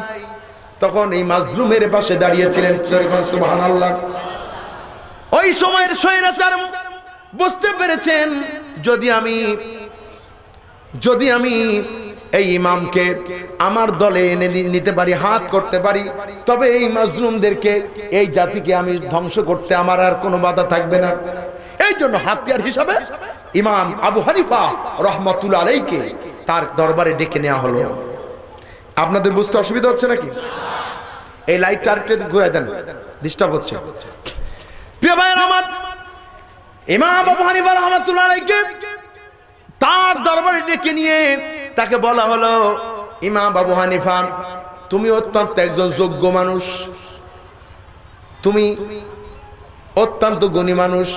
তখন এই মাজলুমের পাশে দাঁড়িয়েছিলেন। সুবহানাল্লাহ। ওই সময়ের স্বৈরাচার বুঝতে পেরেছেন, যদি আমি এই ইমামকে আমার দলে এনে নিতে পারি, হাত করতে পারি, তবে এই মাজলুমদেরকে, এই জাতিকে আমি ধ্বংস করতে আমার আর কোনো বাধা থাকবে না। এই জন্য হাতিয়ার হিসাবে ইমাম আবু হানিফা রাহমাতুল্লাহ আলাইহিকে তার দরবারে ডেকে নেওয়া হলো। আপনাদের বুঝতে অসুবিধা হচ্ছে নাকি? এই লাইটটা আরেকটু ঘুরাই দেন, ডিস্টার্ব হচ্ছে। প্রিয় ভাইয়েরা আমার, ইমাম আবু হানিফা রাহমাতুল্লাহ আলাইহিকে তার দরবারে ডেকে নিয়ে তাকে বলা হলো, ইমাম আবু হানিফা, তুমি অত্যন্ত একজন যোগ্য মানুষ, তুমি অত্যন্ত গুণী মানুষ।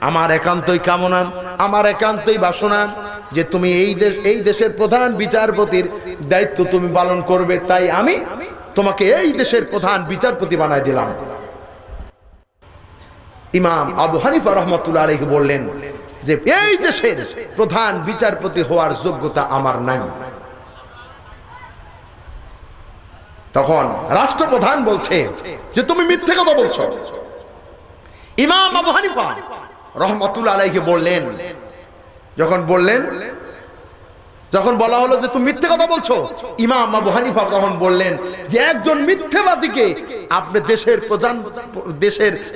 আমার একান্তই কামনা, আমার একান্তই বাসনা যে তুমি এই দেশের প্রধান বিচারপতির দায়িত্ব তুমি পালন করবে, তাই আমি তোমাকে এই দেশের প্রধান বিচারপতি বানায় দিলাম। ইমাম আবু হানিফা রাহমাতুল্লাহ আলাইহি বললেন যে এই দেশের প্রধান বিচারপতি হওয়ার যোগ্যতা আমার নাই। তখন রাষ্ট্রপ্রধান বলছে যে তুমি মিথ্যে কথা বলছো। ইমাম আবু হানিফা রাহমাতুল্লাহ আলাইহি বললেন, যখন বলা হলো যে তুমি মিথ্যে কথা বলছো, ইমাম আবু হানিফা তখন বললেন যে একজন মিথ্যেবাদীকে আপনি দেশের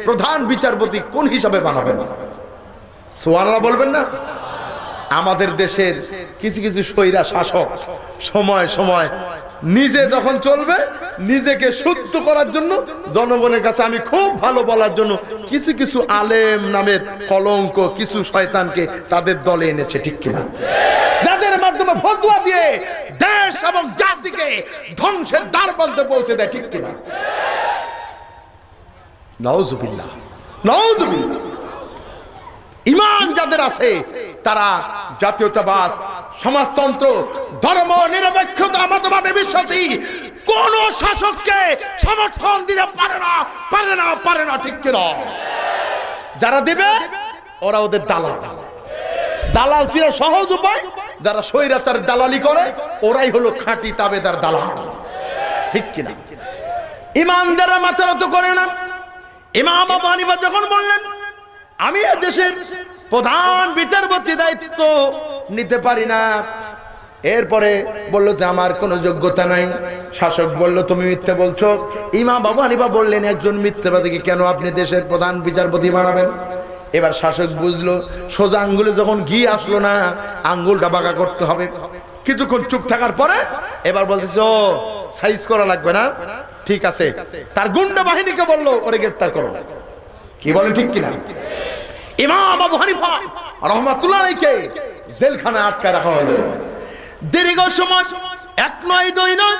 প্রধান বিচারপতি কোন হিসাবে বানাবেন? সুবহানাল্লাহ বলবেন না? আমাদের দেশের কিছু কিছু স্বৈরা শাসক সময় সময় নিজে যখন চলবে, নিজেকে শুদ্ধ করার জন্য, জনগণের কাছে আমি খুব ভালো বলার জন্য কিছু কিছু আলেম নামের কলঙ্ক কিছু শয়তানকে তাদের দলে এনেছে, ঠিক কিনা? যাদের মাধ্যমে ফতোয়া দিয়ে দেশ এবং জাতিকে ধ্বংসের দ্বারপ্রান্তে পৌঁছে দেয়, ঠিক কিনা? নাউজুবিল্লাহ, নাউজুবিল্লাহ। ঈমান যাদের আছে তারা জাতীয়তাবাদ, সমাজতন্ত্র, ধর্ম নিরপেক্ষতা মতবাদে বিশ্বাসী, কোন শাসককে সমর্থন দিতে পারে না, ঠিক কিনা? যারা দিবে ওরা ওদের দালাল ছিল সহজ উপায়। যারা স্বৈরাচার দালালি করে ওরাই হলো খাঁটি তাবেদার দালাল, ঠিক কিনা? ইমানদাররা মাথা নত করে না। ইমাম আবু হানিফা যখন বললেন আমি এই দেশের প্রধান বিচারপতি দায়িত্ব নিতে পারি না, এরপরে বলল যে আমার কোনো যোগ্যতা নাই। শাসক বলল তুমি মিথ্যে বলছো। ইমাম আবু হানিফা বললেন একজন মিথ্যাবাদীকে কেন আপনি দেশের প্রধান বিচারপতি বানাবেন? এবার শাসক বুঝলো সোজা আঙ্গুলে যখন ঘি আসলো না, আঙ্গুলটা বাঁকা করতে হবে। কিছুক্ষণ চুপ থাকার পরে এবার বলতেছে ও সাইজ করা লাগবে না, ঠিক আছে। তার গুন্ডা বাহিনীকে বললো ওরে গ্রেফতার করো। কি বলেন, ঠিক কিনা? ইমাম আবু হানিফা রাহমাতুল্লাহ আলাইহিকে জেলখানায় আটকে রাখা হলো। দীর্ঘ সময় 1 নয় 2 নয়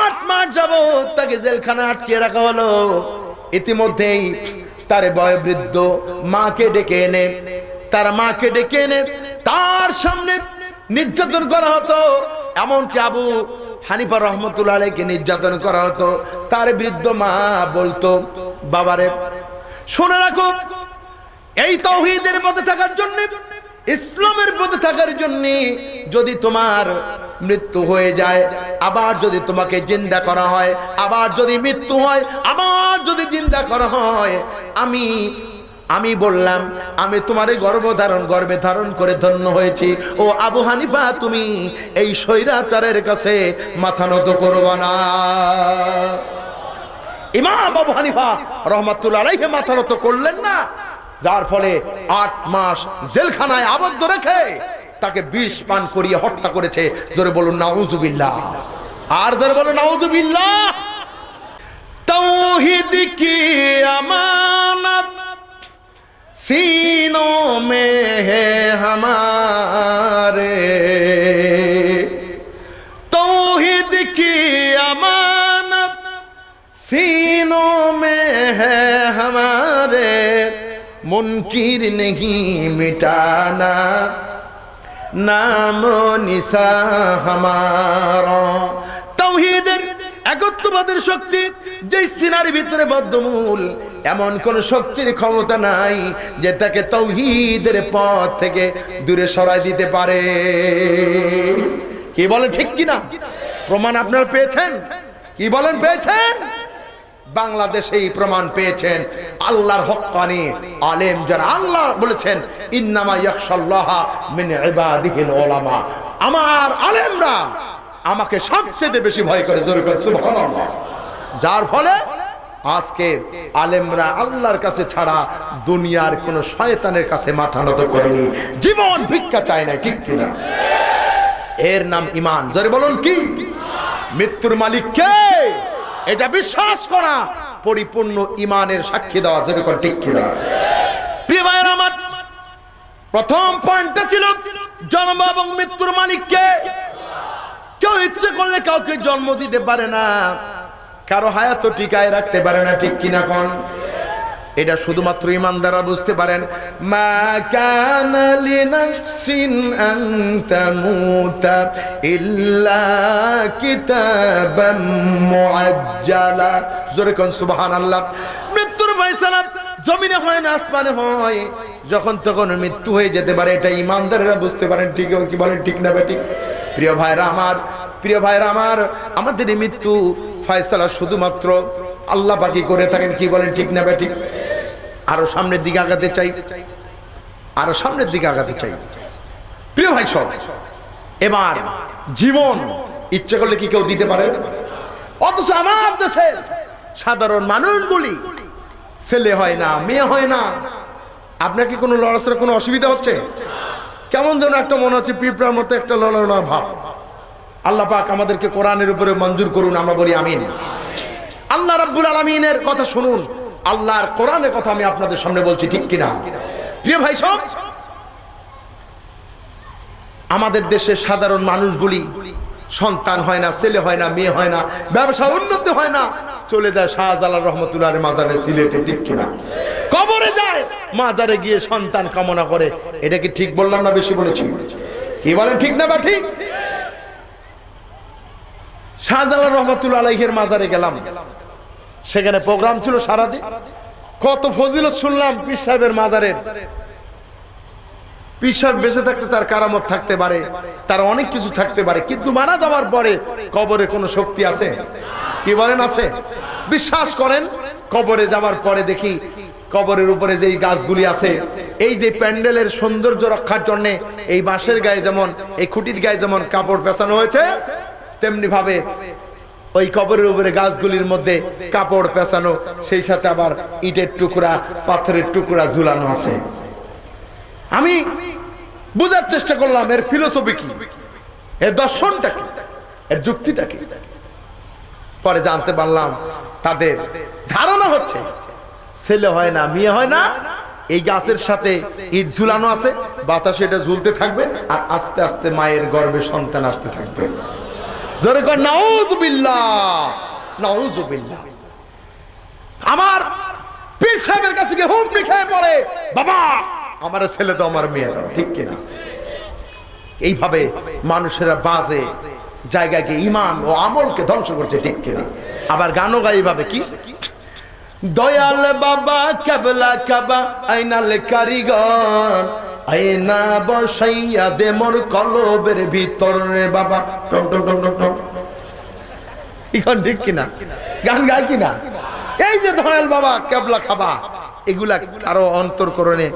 8 মাস যাবত তাকে জেলখানায় আটকে রাখা হলো। ইতিমধ্যেই তার বয়োবৃদ্ধ মাকে ডেকে এনে তার সামনে নির্যাতন করা হতো। এমনকি আবু হানিফা রহমতুল্লাহ আলাইহিকে নির্যাতন করা হতো। তার বৃদ্ধ মা বলতো, বাবারে শুনে রাখো, এই তাওহীদের পথে থাকার জন্য, ইসলামের পথে থাকার জন্য যদি তোমার মৃত্যু হয়ে যায়, আবার যদি তোমাকে জিন্দা করা হয়, আবার যদি মৃত্যু হয়, আবার যদি জিন্দা করা হয়, আমি বললাম আমি তোমারে গর্ভে ধারণ করে ধন্য হয়েছি। ও আবু হানিফা, তুমি এই স্বৈরাচারের কাছে মাথা নত করবা না। ইমাম আবু হানিফা রাহমাতুল্লাহ আলাইহি মাথা নত করলেন না, যার ফলে 8 মাস জেলখানায় আবদ্ধ রেখে তাকে বিষ পান করিয়ে হত্যা করেছে। জোরে বলুন নাউজুবিল্লাহ, আর জোরে বলুন নাউজুবিল্লাহ। তাওহীদ কি আমানত सीनों में है हमारे, तौहीद की अमानत सीनों में है हमारे, मुनकिर नहीं मिटाना नाम निशा हमारा। तौहीদের একত্ববাদের শক্তি যে সিনার ভিতরে বদ্ধমূল, এমন কোন শক্তির ক্ষমতা নাই যে তাকে তাওহীদের পথ থেকে দূরে সরাই দিতে পারে। কি বলেন ঠিক কিনা? প্রমাণ আপনারা পেয়েছেন? কি বলেন পেয়েছেন? বাংলাদেশে এই প্রমাণ পেয়েছেন আল্লাহর হক্কানি আলেম যারা। আল্লাহ বলেছেন ইন্নামা ইয়াখশাল্লাহা মিন ইবাদিহিল উলামা, আমার আলেমরা আমাকে সবচেয়ে বেশি ভয় করে। জোরে করে সুবহানাল্লাহ। যার ফলে আজকে আলেমরা আল্লাহর কাছে ছাড়া দুনিয়ার কোন শয়তানের কাছে মাথা নত করেনি, জীবন ভিক্ষা চায় না। ঠিক কিনা? এর নাম ঈমান। জোরে বলুন কি? মৃত্যুর মালিক কে এটা বিশ্বাস করা পরিপূর্ণ ঈমানের সাক্ষী দেওয়া। জোরে করে ঠিক কিনা? প্রিয় ভাইরা আমার, প্রথম পয়েন্টটা ছিল জন্ম এবং মৃত্যুর মালিক কে। কেউ ইচ্ছে করলে কাউকে জন্ম দিতে পারে না, কারো হায়াত টিকায় রাখতে পারে না। ঠিক কিনা কোন? এটা শুধুমাত্র ঈমানদাররা বুঝতে পারেন। মা কানা লিনাফসিন আন তামুতা ইল্লা কিতাবাম মুআজ্জালা। জোরে কোন সুবহানাল্লাহ। মৃত্যুর ফয়সালা জমিনে হয় না, আসমানে হয়। যখন তখন মৃত্যু হয়ে যেতে পারে, এটা ঈমানদাররা বুঝতে পারেন। ঠিক কি বলেন? ঠিক না বেঠিক? প্রিয় ভাইরা আমার, আমাদের এই মৃত্যু ফয়সালা শুধুমাত্র আল্লাহ পাকই করে থাকেন। কি বলেন? ঠিক না বেঠিক? আরো সামনের দিকে আগাতে চাই, প্রিয় ভাই সব। এবার জীবন ইচ্ছে করলে কি কেউ দিতে পারে? অথচ আমার দেশে সাধারণ মানুষগুলি ছেলে হয় না, মেয়ে হয় না। আপনার কি কোনো লড়াচড়ার কোনো অসুবিধা হচ্ছে? কেমন যেন একটা মনে হচ্ছে পিঁপড়ার মতো একটা লড়ালড়া ভাব। আল্লাহ পাক আমাদেরকে কোরআনের উপরে মঞ্জুর করুন, আমরা বলি আমিন। আল্লাহ রাব্বুল আলামিনের কথা শুনুন, আল্লাহর কোরআনের কথা আমি আপনাদের সামনে বলছি। ঠিক কিনা? প্রিয় ভাই সব, আমাদের দেশের সাধারণ মানুষগুলি সন্তান হয় না, ছেলে হয় না, মেয়ে হয় না, ব্যবসা উন্নতি হয় না, চলে যায় শাহজালাল রহমতুল্লাহ মাজারে সিলেটে। ঠিক কিনা? কবরে যায়, মাজারে গিয়ে সন্তান কামনা করে। এটা কি ঠিক বললাম না বেশি বলেছি? কি বলেন? ঠিক না বা ঠিক? শাহজালাল রহমতুল্লাহ আলাইহির মাজারে গেলাম, সেখানে প্রোগ্রাম ছিল সারাদিন। কত ফজিলত শুনলাম পীর সাহেবের মাজারের। পীর সাহেব বেঁচে থাকতে তার কারামত থাকতে পারে, তার অনেক কিছু থাকতে পারে, কিন্তু মারা যাওয়ার পরে কবরে কোনো শক্তি আছে? কি বলেন? আছে? বিশ্বাস করেন, কবরে যাওয়ার পরে দেখি কবরের উপরে যেই গাছগুলি আছে, এই যে প্যান্ডেলের সৌন্দর্য রক্ষার জন্য এই বাঁশের গায়ে যেমন, এই খুঁটির গায়ে যেমন কাপড় পেঁচানো হয়েছে, তেমনি ভাবে ওই কবরের উপরে গাছগুলির মধ্যে কাপড় পেঁচানো, সেই সাথে আবার ইটের টুকরা, পাথরের টুকরা ঝুলানো আছে। আমি বোঝার চেষ্টা করলাম এর ফিলোসফি কি, এর দর্শনটা কি, এর যুক্তিটা কি। পরে জানতে পারলাম তাদের ধারণা হচ্ছে ছেলে হয় না, মেয়ে হয় না, এই গাছের সাথে ইট ঝুলানো আছে, বাতাসে এটা ঝুলতে থাকবে আর আস্তে আস্তে মায়ের গর্ভে সন্তান আসতে থাকবে। জোরে কর নাউযুবিল্লাহ, নাউযুবিল্লাহ। আমার পীর সাহেবের কাছে গিয়ে হুমড়ি খেয়ে পড়ে, বাবা আমার ছেলে দাও, আমার মেয়ে দাও, ঠিক কিনা? এইভাবে মানুষেরা বাজে জায়গায় গিয়ে ইমান ও আমলকে ধ্বংস করছে, ঠিক কিনা? আবার গানও গাই এইভাবে, কি দয়াল বাবা কেবলা কাবা আইনাল কারিগর, আয়না বসাইয়া দে মোর কলবের ভিতর রে বাবা, Tom Tom Tom Tom Tom. এখন ঠিক কিনা? গান গায় কিনা? এই যে দয়াল বাবা কেবলা খাবা, এগুলা আরো অন্তরকরণে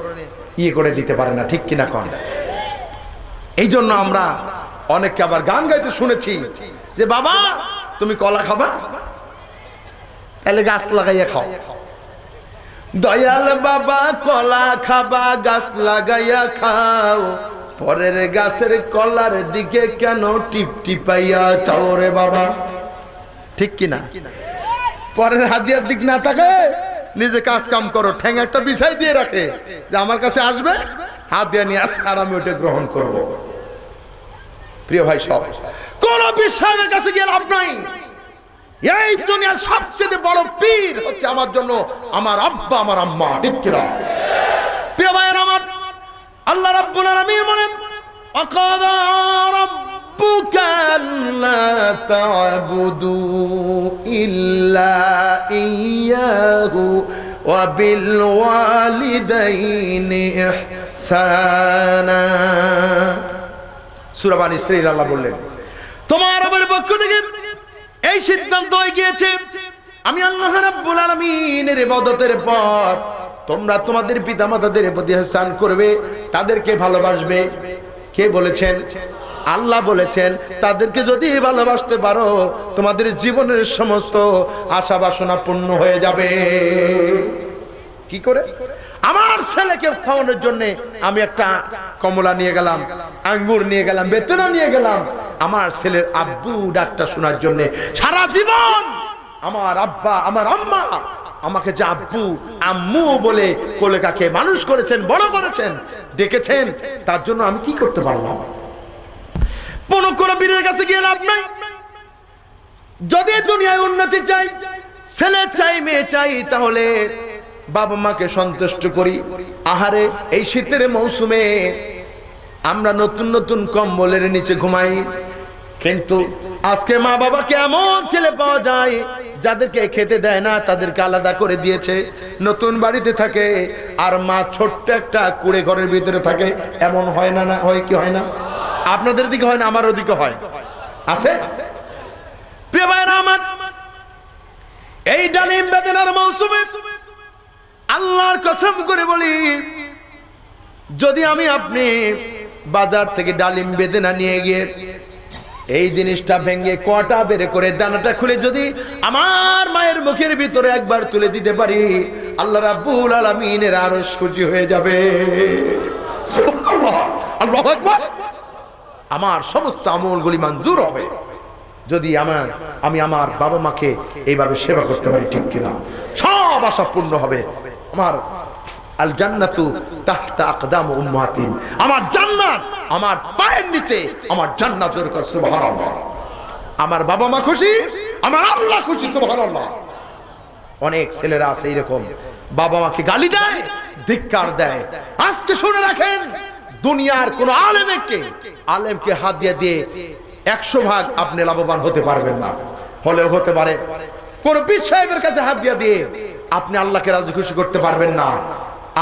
ইয়ে করে দিতে পারে না, ঠিক কিনা কোন? এই জন্য আমরা অনেককে আবার গান গাইতে শুনেছি যে বাবা তুমি কলা খাবা, তাহলে গাছ লাগাইয়া খাও। দয়াল বাবা কলা খাবা, গাছ লাগাইয়া খাও, পরের গাছের কলার দিকে কেন টিপ টিপাইয়া চাও রে বাবা, ঠিক কিনা? পরের হাদিয়ার দিক না থাকে, নিজে কাজ কাম করো, ঠ্যাং একটা বিছাই দিয়ে রাখে যে আমার কাছে আসবে, হাত দিয়ে নিয়ে আর আমি ওটা গ্রহণ করব। প্রিয় ভাই, সব কোন বিশ্বাসের কাছে গিয়ে লাভ নাই। এই দুনিয়ার সবচেয়ে বড় পীর হচ্ছে আমার জন্য আমার আব্বা, আমার আম্মা, ঠিক কিনা? প্রিয় ভাইয়ের আমার, আল্লাহ রাব্বুল আলামিন বলেন আকাদা রাব্বুকা আল্লা তা'বুদু ইল্লা ইয়্যাহু ওয়া বিল ওয়ালিদাইনি ইহসানা। সূরা বানী ইসরাঈল আল্লাহ বললেন তোমার রবের পক্ষ থেকে এই সিদ্ধান্ত হয়ে গিয়েছে, আমি আল্লাহ রাব্বুল আলামিনের ইবাদতের পর তোমরা তোমাদের পিতামাতাদের প্রতি ইহসান করবে, তাদেরকে ভালোবাসবে। কে বলেছেন? আল্লাহ বলেছেন তাদেরকে যদি ভালোবাসতে পারো তোমাদের জীবনের সমস্ত আশা বাসনা পূর্ণ হয়ে যাবে। কি করে? আমার ছেলেকে খাওয়ানোর জন্য আমি একটা কমলা নিয়ে গেলাম, আঙ্গুর নিয়ে গেলাম, বেতনা নিয়ে গেলাম, আমার ছেলের আব্বু ডাকটা শোনার জন্য। সারা জীবন আমার আব্বা, আমার আম্মা আমাকে যে আব্বু আম্মু বলে কোলে কাকে মানুষ করেছেন, বড় করেছেন, ডেকেছেন, তার জন্য আমি কি করতে পারলাম? কোন বীরের কাছে গিয়ে লাভ নাই। যদি দুনিয়ায় উন্নতি চাই, ছেলে চাই, মেয়ে চাই, তাহলে বাবা মাকে সন্তুষ্ট করি। আহারে এই শীতের মৌসুমে আমরা নতুন নতুন কম্বলের নিচে ঘুমাই, কিন্তু আজকে মা বাবাকে এমন ছেলে পাওয়া যায় যাদেরকে খেতে দেয় না, তাদেরকে আলাদা করে দিয়েছে, নতুন বাড়িতে থাকে, আর মা ছোট্ট একটা কুড়ে ঘরের ভিতরে থাকে। এমন হয় না? না হয় কি হয় না? আপনাদের দিকে হয় না? আমার ওদিকে হয়, আছে। প্রিয় ভাইরা আমার, এই ডালিম বেদনার মৌসুমে আল্লাহর কসম করে বলি, যদি আমি আপনি বাজার থেকে ডালিম বেদনা নিয়ে গিয়ে এই জিনিসটা ভেঙে কোয়াটা বের করে দানাটা খুলে যদি আমার মায়ের মুখের ভিতরে একবার তুলে দিতে পারি, আল্লাহ রাব্বুল আলামিনের আরশ খুশি হয়ে যাবে। সুবহানাল্লাহ, আল্লাহু আকবার। আমার সমস্ত আমলগুলি মঞ্জুর হবে যদি আমি আমার বাবা মাকে এইভাবে সেবা করতে পারি, ঠিক কিনা? সব আশা পূর্ণ হবে। আমার আল জান্নাতু তাহতা আকদাম উম্মাতিন, আমার জান্নাত আমার পায়ের নিচে, আমার জান্নাতের কাছে। সুবহানাল্লাহ। আমার বাবা মা খুশি, আমার আল্লাহ খুশি। সুবহানাল্লাহ। অনেক ছেলেরা আছে এরকম, বাবা মাকে গালি দেয়, ধিক্কার দেয়। আজকে শুনে রাখেন, দুনিয়ার কোন আলেমকে হাত দিয়ে 100 ভাগ আপনি লাভবান হতে পারবেন না। হলেও হতে পারে কোন পীর সাহেবের কাছে হাত দিয়ে আপনি আল্লাহকে রাজি খুশি করতে পারবেন না।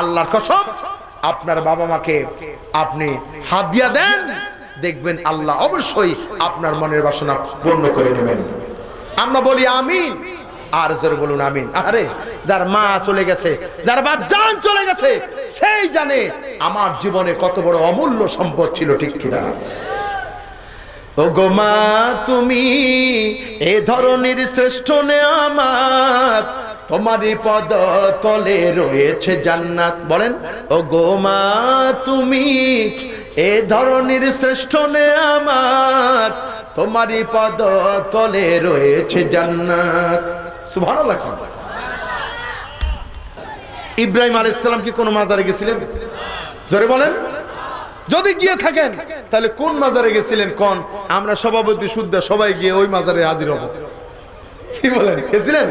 আল্লাহর কসম, আপনার বাবা মাকে আপনি হাত দিয়া দেন, দেখবেন আল্লাহ অবশ্যই আপনার মনের বাসনা পূর্ণ করে নেবেন। আমরা বলি আমিন, আর জোরে বলুন আমিন। আরে যার মা চলে গেছে, যার বাপ জান চলে গেছে, সেই জানে আমার জীবনে কত বড় অমূল্য সম্পদ ছিল, ঠিক কিনা? ও গো মা, তুমি এ ধরনের শ্রেষ্ঠ নেয়ামত, তোমারই পদ তলে রয়েছে জান্নাত। বলেন, ও গো মা, তুমি এ ধরনের শ্রেষ্ঠ নেয়ামত, তোমারই পদ তলে রয়েছে জান্নাত। সুবহানাল্লাহ। ইব্রাহিম আলাইহিস সালাম কি কোনো মাজারে গেছিলেন? জোরে বলেন। যদি গিয়ে থাকেন তাহলে কোন মাজারে গেছিলেন কোন? আমরা সভাপতি শুদ্ধ সবাই গিয়ে ওই মাজারে হাজির হব। কি বলেন, গেছিলেন?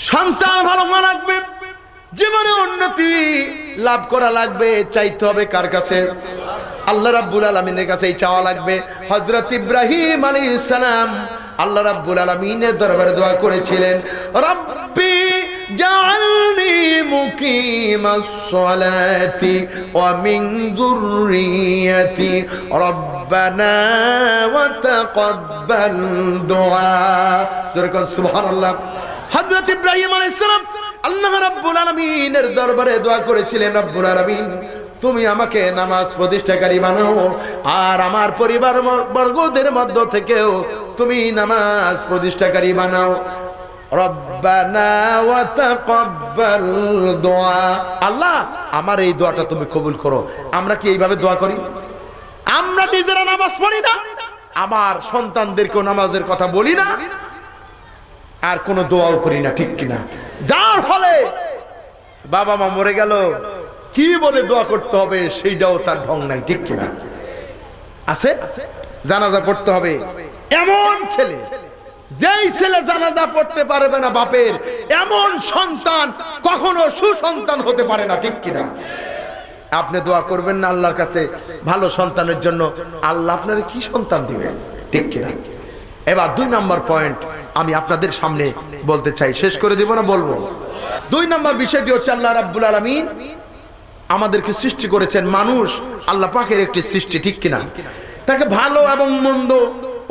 সন্তান ভালো হওয়া লাগবে, জীবনে উন্নতি লাভ করা লাগবে, চাইতে হবে কার কাছে? আল্লাহ রাব্বুল আলামিনের কাছেই চাওয়া লাগবে। হযরত ইব্রাহিম আলাইহিস সালাম আল্লাহ রাব্বুল আলামিনের দরবারে দোয়া করেছিলেন, রব্বি জাআলনি মুকিমাস সালাতি ওয়া মিন যুররিয়াতি রব্বানা ওয়া তাকাব্বাল দুআ। জোরে কোন সুবহানাল্লাহ। হযরত ইব্রাহিম আলাইহিস সালাম আল্লাহ রাব্বুল আলামিনের দরবারে দোয়া করেছিলেন, রব্বুল আলামিন তুমি আমাকে নামাজ প্রতিষ্ঠাকারী বানাও, আর আমার পরিবার বর্গদের মধ্য থেকেও তুমি নামাজ প্রতিষ্ঠাকারী বানাও। রব্বানা ওয়া তাকাব্বাল দুআ। আল্লাহ আমার এই দোয়াটা তুমি কবুল করো। আমরা কি এইভাবে দোয়া করি? আমরা নিজেরা নামাজ পড়ি না, আমার সন্তানদেরকেও নামাজের কথা বলি না, আর কোনো দোয়াও করি না, ঠিক কিনা? যার ফলে বাবা মা মরে গেল, কি বলে দোয়া করতে হবে সেইটাও তার ঢং নাই, ঠিক কিনা? আছে জানাজা পড়তে হবে, এমন ছেলে, যেই ছেলে জানাজা পড়তে পারবে না বাপের, এমন সন্তান কখনো সুসন্তান হতে পারে না, ঠিক কিনা? আপনি দোয়া করবেন না আল্লাহর কাছে ভালো সন্তানের জন্য, আল্লাহ আপনার কি সন্তান দিবেন, ঠিক কিনা? এবার 2 নম্বর পয়েন্ট আমি আপনাদের সামনে বলতে চাই, শেষ করে দিব না বলবো? 2 নম্বর বিষয়টি হচ্ছে আল্লাহ রাব্বুল আলামিন আমাদেরকে সৃষ্টি করেছেন, মানুষ আল্লাহ পাকের একটি সৃষ্টি, ঠিক কিনা? তাকে ভালো এবং মন্দ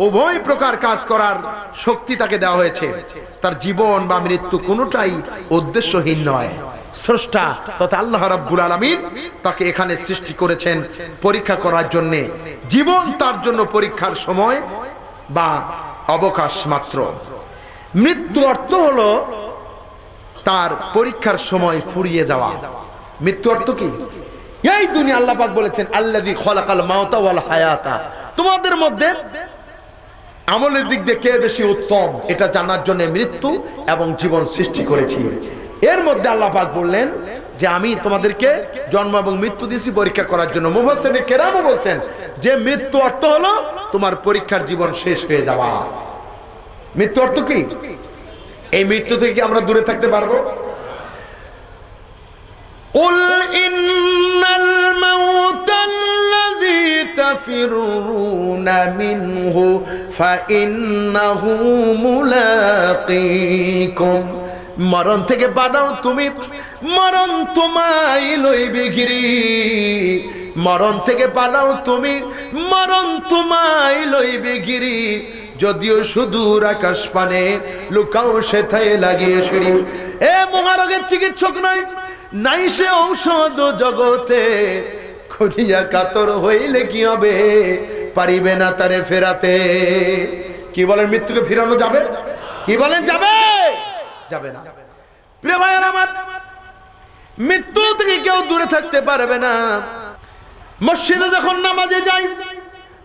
উভয় প্রকার কাজ করার শক্তি তাকে দেওয়া হয়েছে। তার জীবন বা মৃত্যু কোনোটাই উদ্দেশ্যহীন নয়। স্রষ্টা তথা আল্লাহ রাব্বুল আলামিন তাকে এখানে সৃষ্টি করেছেন পরীক্ষা করার জন্য। জীবন তার জন্য পরীক্ষার সময় বা অবকাশ মাত্র। মৃত্যু অর্থ হলো তার পরীক্ষার সময় ফুরিয়ে যাওয়া। মৃত্যু অর্থ কি? এই দুনিয়া আল্লাহ পাক বলেছেন আল্লাযী খালাকাল মাউতা ওয়াল হায়াতা, তোমাদের মধ্যে আমলের দিক দিয়ে কে বেশি উত্তম এটা জানার জন্য মৃত্যু এবং জীবন সৃষ্টি করেছি। এর মধ্যে আল্লাহ পাক বললেন যে আমি তোমাদেরকে জন্ম এবং মৃত্যু দিয়েছি পরীক্ষা করার জন্য। মুফাসসিরিন কেরামও বলছেন যে মৃত্যু অর্থ হলো তোমার পরীক্ষার জীবন শেষ হয়ে যাওয়া। মৃত্যু অর্থ কি? এই মৃত্যু থেকে কি আমরা দূরে থাকতে পারবো? قل إن الموت الذي تفرون منه فإنه ملاقيكم। মরণ থেকে বাঁচাও তুমি, মরণ তোমায় লইবে ঘিরি। মরণ থেকে পালাও তুমি, মরণ তোমায় লইবে ঘিরি। যদিও সুদূর আকাশ পানে লুকাও সেথায় লাগিয়ে সিঁড়ি। এ মহারোগের চিকিৎসক নয়, নাই সে ঔষধ জগতে, খুঁজিয়া কাতর হইলে কি হবে, পারিবে না তারে ফেরাতে। কি বলেন, মৃত্যুকে ফিরানো যাবে? কি বলেন, যাবে? যাবে না। প্রিয় ভাইয়ের আমার, মৃত্যু থেকে কেউ দূরে থাকতে পারবে না। মসজিদে যখন নামাজে যাই,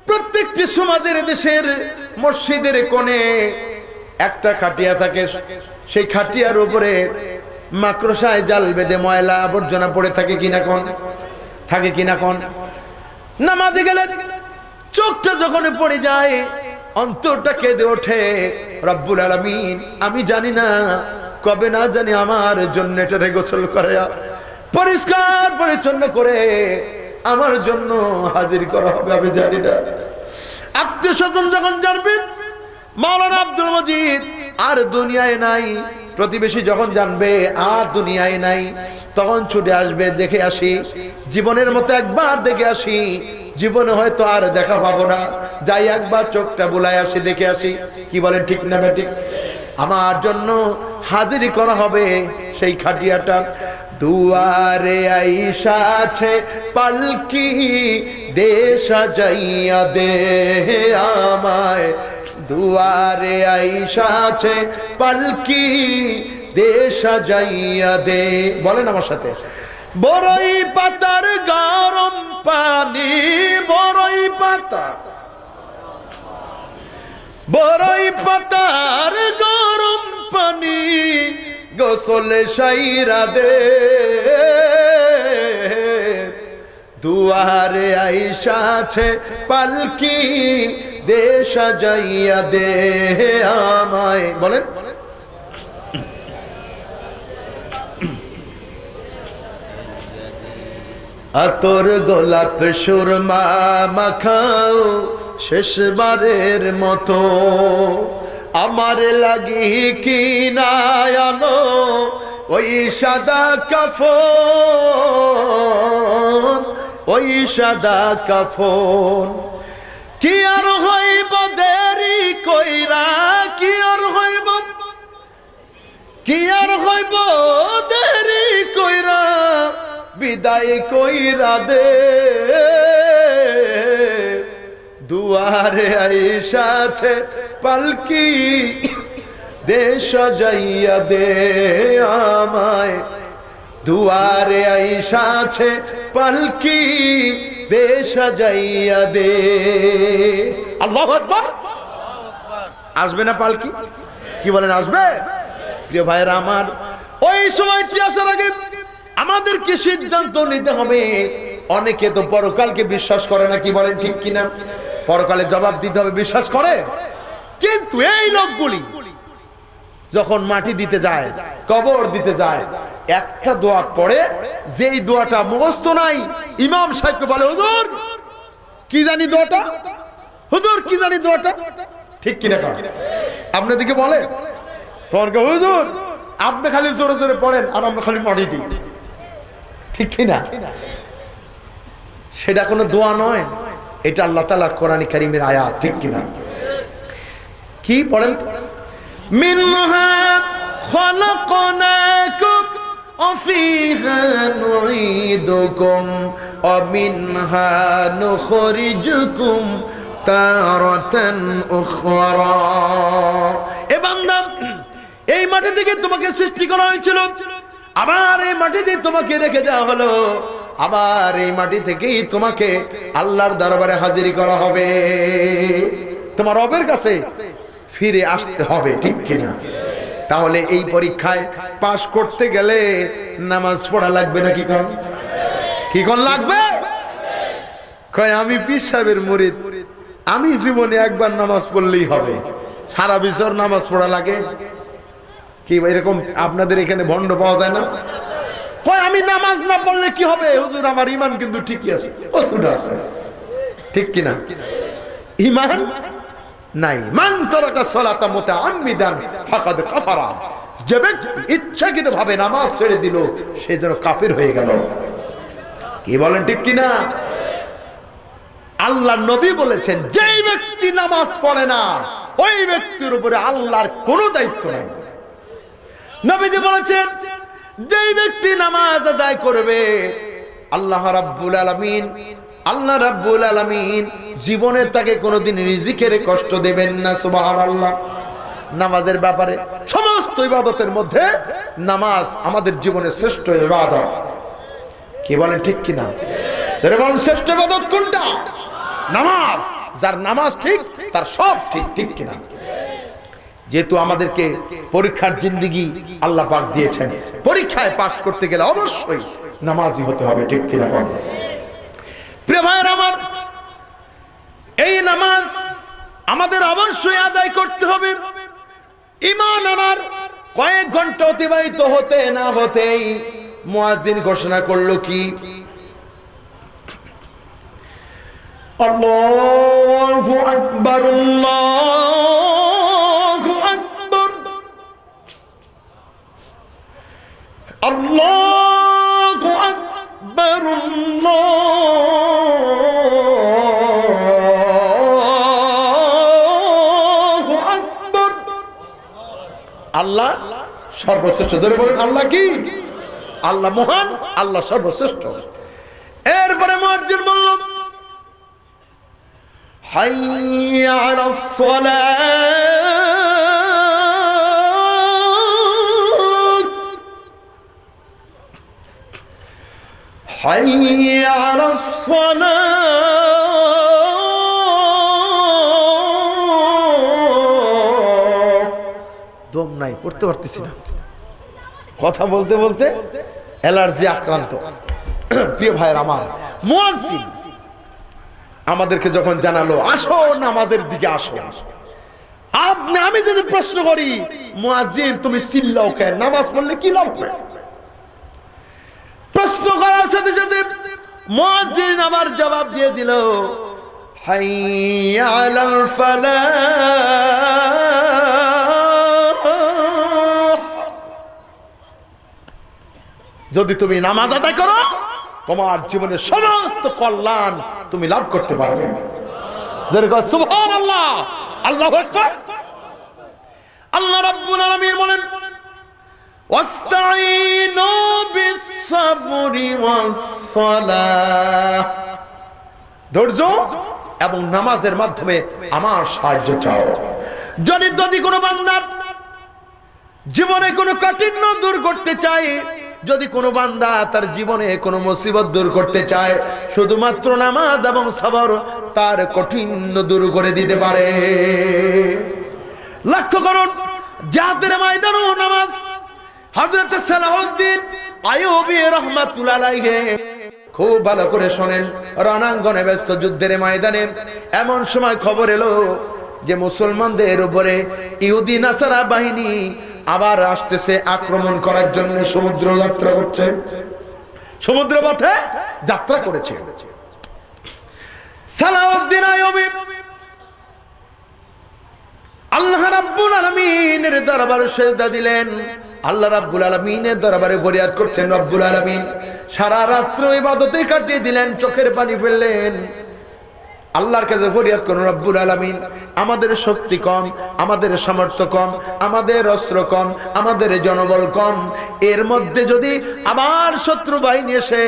প্রত্যেকটি সমাজের দেশের মসজিদের কোণে একটা খাটিয়া থাকে। সেই খাটিয়ার উপরে মাকড়সায় জাল বেঁধে ময়লা আবর্জনা পড়ে থাকে কিনা কোন? থাকে কিনা কোন? নামাজে গেলে চোখটা যখন পড়ে যায়, অন্তরটা কেঁদে ওঠে, রব্বুল আলামিন আমি জানি না কবে না জানি আমার জন্য এটারে গোসল করে পরিষ্কার পরিচ্ছন্ন করে আমার জন্য হাজির করা হবে, আমি জানি না। আত্মীয় স্বজন যখন জানবে মাওলানা আব্দুল মজিদ আর দুনিয়ায় নাই, প্রতিবেশী যখন জানবে আর দুনিয়ায় নাই, তখন ছুটে আসবে, দেখে আসি, জীবনের মতো একবার দেখে আসি, জীবনে হয়তো আর দেখা পাবো না, যাই একবার চোখটা বুলাই আসি, দেখে আসি। কি বলেন, ঠিক না ঠিক? আমার জন্য হাজির করা হবে সেই খাটিয়াটা। দুয়ারে আইসা আছে পালকি, দেশা যাইয়া দে আমায়। দুয়ারে আইসা আছে পালকি, দেশা যাইয়া দে। বলেন আমার সাথে, বড়ই পাতার গরম পানি, বড়ই পাতা, বড়ই পাতার গরম পানি, গোসল সাইরা দে, দুয়ারে আইসাছে পালকি দে সাজাইয়া দে আমায়। বলেন আতর গোলাপ সুরমা মাখাও শেষবারের মতো, আমার লাগি কি না আনো ওই সাদা কাফন, ওই সাদা কাফন। কি আর হইব দেরি কইরা, কি আর হইব, কি আর হইব দেরি কইরা, বিদায় কইরা দে, দুয়ারে আইসাছে পালকি দে সাজাইয়া দে আমায়, দুয়ারে আইসাছে পালকি দে সাজাইয়া দে। আল্লাহু আকবার। আসবে না পালকি? কি বলেন আসবে? প্রিয় ভাইরা আমার, ওই সময়টি আসার আগে আমাদেরকে সিদ্ধান্ত নিতে হবে। অনেকে তো পরকালকে বিশ্বাস করে না, কি বলেন ঠিক কিনা? পরকালে জবাব দিতে হবে, বিশ্বাস করে। কিন্তু এই লোকগুলি যখন মাটি দিতে যায়, কবর দিতে যায়, একটা দোয়া পড়ে, যেই দোয়াটা মুখস্থ নাই, ইমাম সাহেবকে বলে হুজুর কি জানি দোয়াটা, হুজুর কি জানি দোয়াটা, ঠিক কিনা? আপনাদেরকে বলে হুজুর আপনি খালি জোরে জোরে পড়েন আর আমরা খালি মাটি দিই, ঠিক কিনা? সেটা কোনো দোয়া নয়, এটা আল্লাহ তাআলার কোরআন কারীমের আয়াত, ঠিক কিনা? কি পড়েন? মিনহা খলাকনাকুম ওয়া ফিহা নুঈদুকুম ওয়া মিনহা নুখরিজুকুম তারাতান উখরা। এ বান্দা, এই মাটি থেকে তোমাকে সৃষ্টি করা হয়েছিল, আবার এই মাটিতে তোমাকে রেখে যাওয়া হলো, আবার এই মাটি থেকেই তোমাকে আল্লাহর দরবারে হাজিরি করা হবে, তোমার রবের কাছে ফিরে আসতে হবে, ঠিক কিনা? তাহলে এই পরীক্ষায় পাশ করতে গেলে নামাজ পড়া লাগবে না? কি কোন, কি কোন লাগবে? কয় আমি পীর সাহেবের মুরিদ, আমি জীবনে একবার নামাজ পড়লেই হবে, সারা বছর নামাজ পড়া লাগে? কি এরকম আপনাদের এখানে ভণ্ড পাওয়া যায় না? কয় আমি নামাজ না পড়লে কি হবে হুজুর, আমার ঈমান কিন্তু ঠিকই আছে, ওসুদ আছে, ঠিক কিনা? ঈমান নাই। মান তারাকা সালাতা মুতাআম্মিদান ফাকাদ কাফারা, যে ব্যক্তি ইচ্ছাকৃতভাবে নামাজ ছেড়ে দিল সে যেন কাফির হয়ে গেল। কি বলেন ঠিক কিনা? আল্লাহ নবী বলেছেন, যেই ব্যক্তি নামাজ পড়ে না ওই ব্যক্তির উপরে আল্লাহর কোনো দায়িত্ব নাই। নবীজি বলেছেন, যেই ব্যক্তি নামাজ আদায় করবে আল্লাহ রাব্বুল আলামিন, আল্লাহ রাব্বুল আলামিন জীবনে তাকে কোনোদিন রিজিকের কষ্ট দেবেন না। সুবহানাল্লাহ। নামাজের ব্যাপারে সমস্ত ইবাদতের মধ্যে নামাজ আমাদের জীবনের শ্রেষ্ঠ ইবাদত। কি বলেন ঠিক কিনা? যারা বলেন শ্রেষ্ঠ ইবাদত কোনটা? নামাজ। যার নামাজ ঠিক তার সব ঠিক, ঠিক কিনা? যেহেতু আমাদেরকে পরীক্ষার জিন্দেগি আল্লাহ পাক দিয়েছেন, পরীক্ষায় পাশ করতে গেলে অবশ্যই নামাজি হতে হবে, ঠিক কিনা? প্রিয় ভাইয়ের আমার, এই নামাজ আমাদের অবশ্যই আদায় করতে হবে। ঈমান আনার কয়েক ঘন্টা অতিবাহিত হতে না হতেই মুয়াজ্জিন ঘোষণা করলো কি? আল্লাহু আকবার, আল্লাহু আকবার, আল্লাহু আকবার, আল্লাহু আকবার। আল্লাহ সর্বশ্রেষ্ঠ। জোরে বলেন আল্লাহ কি? আল্লাহ মহান, আল্লাহ সর্বশ্রেষ্ঠ। এরপরে মুয়াজ্জিন বলল, হাইয়া আলাস সালাত, হাইয়া আলাস সালাত। দম নাই, পড়তে পারতেছি না। কথা বলতে বলতে অ্যালার্জি আক্রান্ত। প্রিয় ভাইয়ের আমার, মুয়াজ্জিন আমাদেরকে যখন জানালো আসো নামাজের দিকে আসো, আমি যদি প্রশ্ন করি মুয়াজ্জিন তুমি চিল্লাও কেন, নামাজ পড়লে কি লাভ হবে? প্রশ্ন করার সাথে সাথে মুয়াজ্জিন আবার জবাব দিয়ে দিল, হাইয়া আলাল ফালাহ, যদি তুমি নামাজ আদায় করো তোমার জীবনের সমস্ত কল্যাণ তুমি লাভ করতে পারবে। সুবহানাল্লাহ, আল্লাহু আকবার। আল্লাহ রাব্বুল আলামিন বলেন, ওয়াস্তাঈনু বিস-সাবরি ওয়াস-সালাহ, ধৈর্য এবং নামাজের মাধ্যমে আমার সাহায্য চাও। যদি কোনো বান্দার জীবনে কোনো কাঠিন্য দূর করতে চায়, যদি কোনো বান্দা তার জীবনে কোনো মুসিবত দূর করতে চায়, শুধুমাত্র নামাজ এবং সবর তার কাঠিন্য দূর করে দিতে পারে। লক্ষ্য করুন, জিহাদের ময়দানে নামাজ হযরত সালাহউদ্দিন আইয়ুবী রাহমাতুল্লাহ আলাইহি, খুব ভালো করে শোনেন, রণাঙ্গনে ব্যস্ত যুদ্ধের ময়দানে এমন সময় খবর এলো যে মুসলমানদের উপরে ইহুদি নাসারা বাহিনী আবার আসতেছে আক্রমণ করার জন্য। সমুদ্র যাত্রা করছে, সমুদ্র পথে যাত্রা করেছে। সালাহউদ্দিন আইয়ুবী আল্লাহ রাব্বুল আলামিনের দরবারে সিজদা দিলেন, আল্লাহ রাব্বুল আলামিনের দরবারে ফরিয়াদ করছেন। রব্বুল আলামিন সারা রাত্র ইবাদতে কাটিয়ে দিলেন, চোখের পানি ফেললেন, আল্লাহর কাছে ফরিয়াদ করুন, রব্বুল আলামিন আমাদের শক্তি কম, আমাদের সামর্থ্য কম, আমাদের অস্ত্র কম, আমাদের জনবল কম, এর মধ্যে যদি আবার শত্রু বাহিনী এসে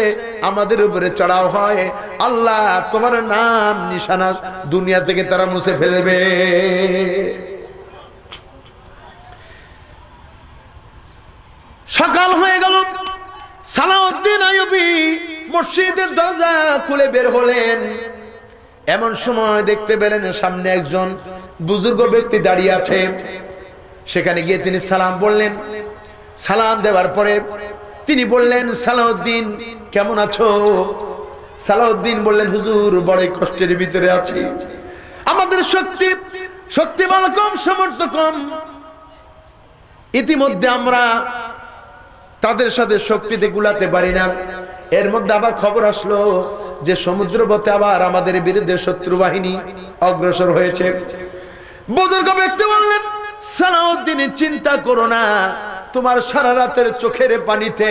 আমাদের উপরে চড়াও হয়, আল্লাহ তোমার নাম নিশানা দুনিয়া থেকে তারা মুছে ফেলবে। সকাল হয়ে গেল, সালাহউদ্দিন আইয়ুবী মসজিদের দরজা খুলে বের হলেন। এমন সময় দেখতে পেলেন সামনে একজন বুজুর্গ ব্যক্তি দাঁড়িয়ে আছে। সেখানে গিয়ে তিনি সালাম বললেন। সালাম দেওয়ার পরে তিনি বললেন, সালাহউদ্দিন কেমন আছো? সালাহউদ্দিন বললেন, হুজুর বড়ই কষ্টের ভিতরে আছি, আমাদের শক্তি বল কম, সামর্থ্য কম, ইতিমধ্যে আমরা তাদের সাথে শক্তিতে গুলাতে পারি না। এর মধ্যে আবার খবর আসলো যে সমুদ্র পথে আবার আমাদের বিরুদ্ধে শত্রু বাহিনী অগ্রসর হয়েছে। বুজুর্গ ব্যক্তি বললেন, সালাহউদ্দিন চিন্তা করো না, তোমার সারা রাতের চোখের পানিতে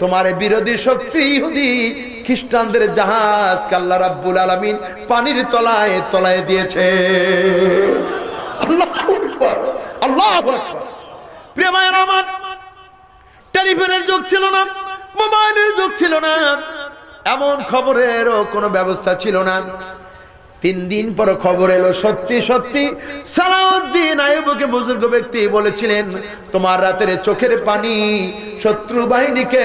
তোমার বিরোধী শক্তি ইহুদি খ্রিস্টানদের জাহাজ আল্লাহ রাব্বুল আলামিন পানির তলায় তলায় দিয়েছে। আল্লাহু আকবার, আল্লাহু আকবার। প্রিয় ভাইরা আমার, টেলিফোনের যুগ ছিল না, মোবাইলের যুগ ছিল না, এমন খবরেরও কোনো ব্যবস্থা ছিল না। 3 দিন পর খবর এলো, সত্যি সত্যি সালাহউদ্দিন আইয়ুবীকে বুজুর্গ ব্যক্তি বলেছিলেন, তোমার রাতের চোখের পানি শত্রু বাহিনীকে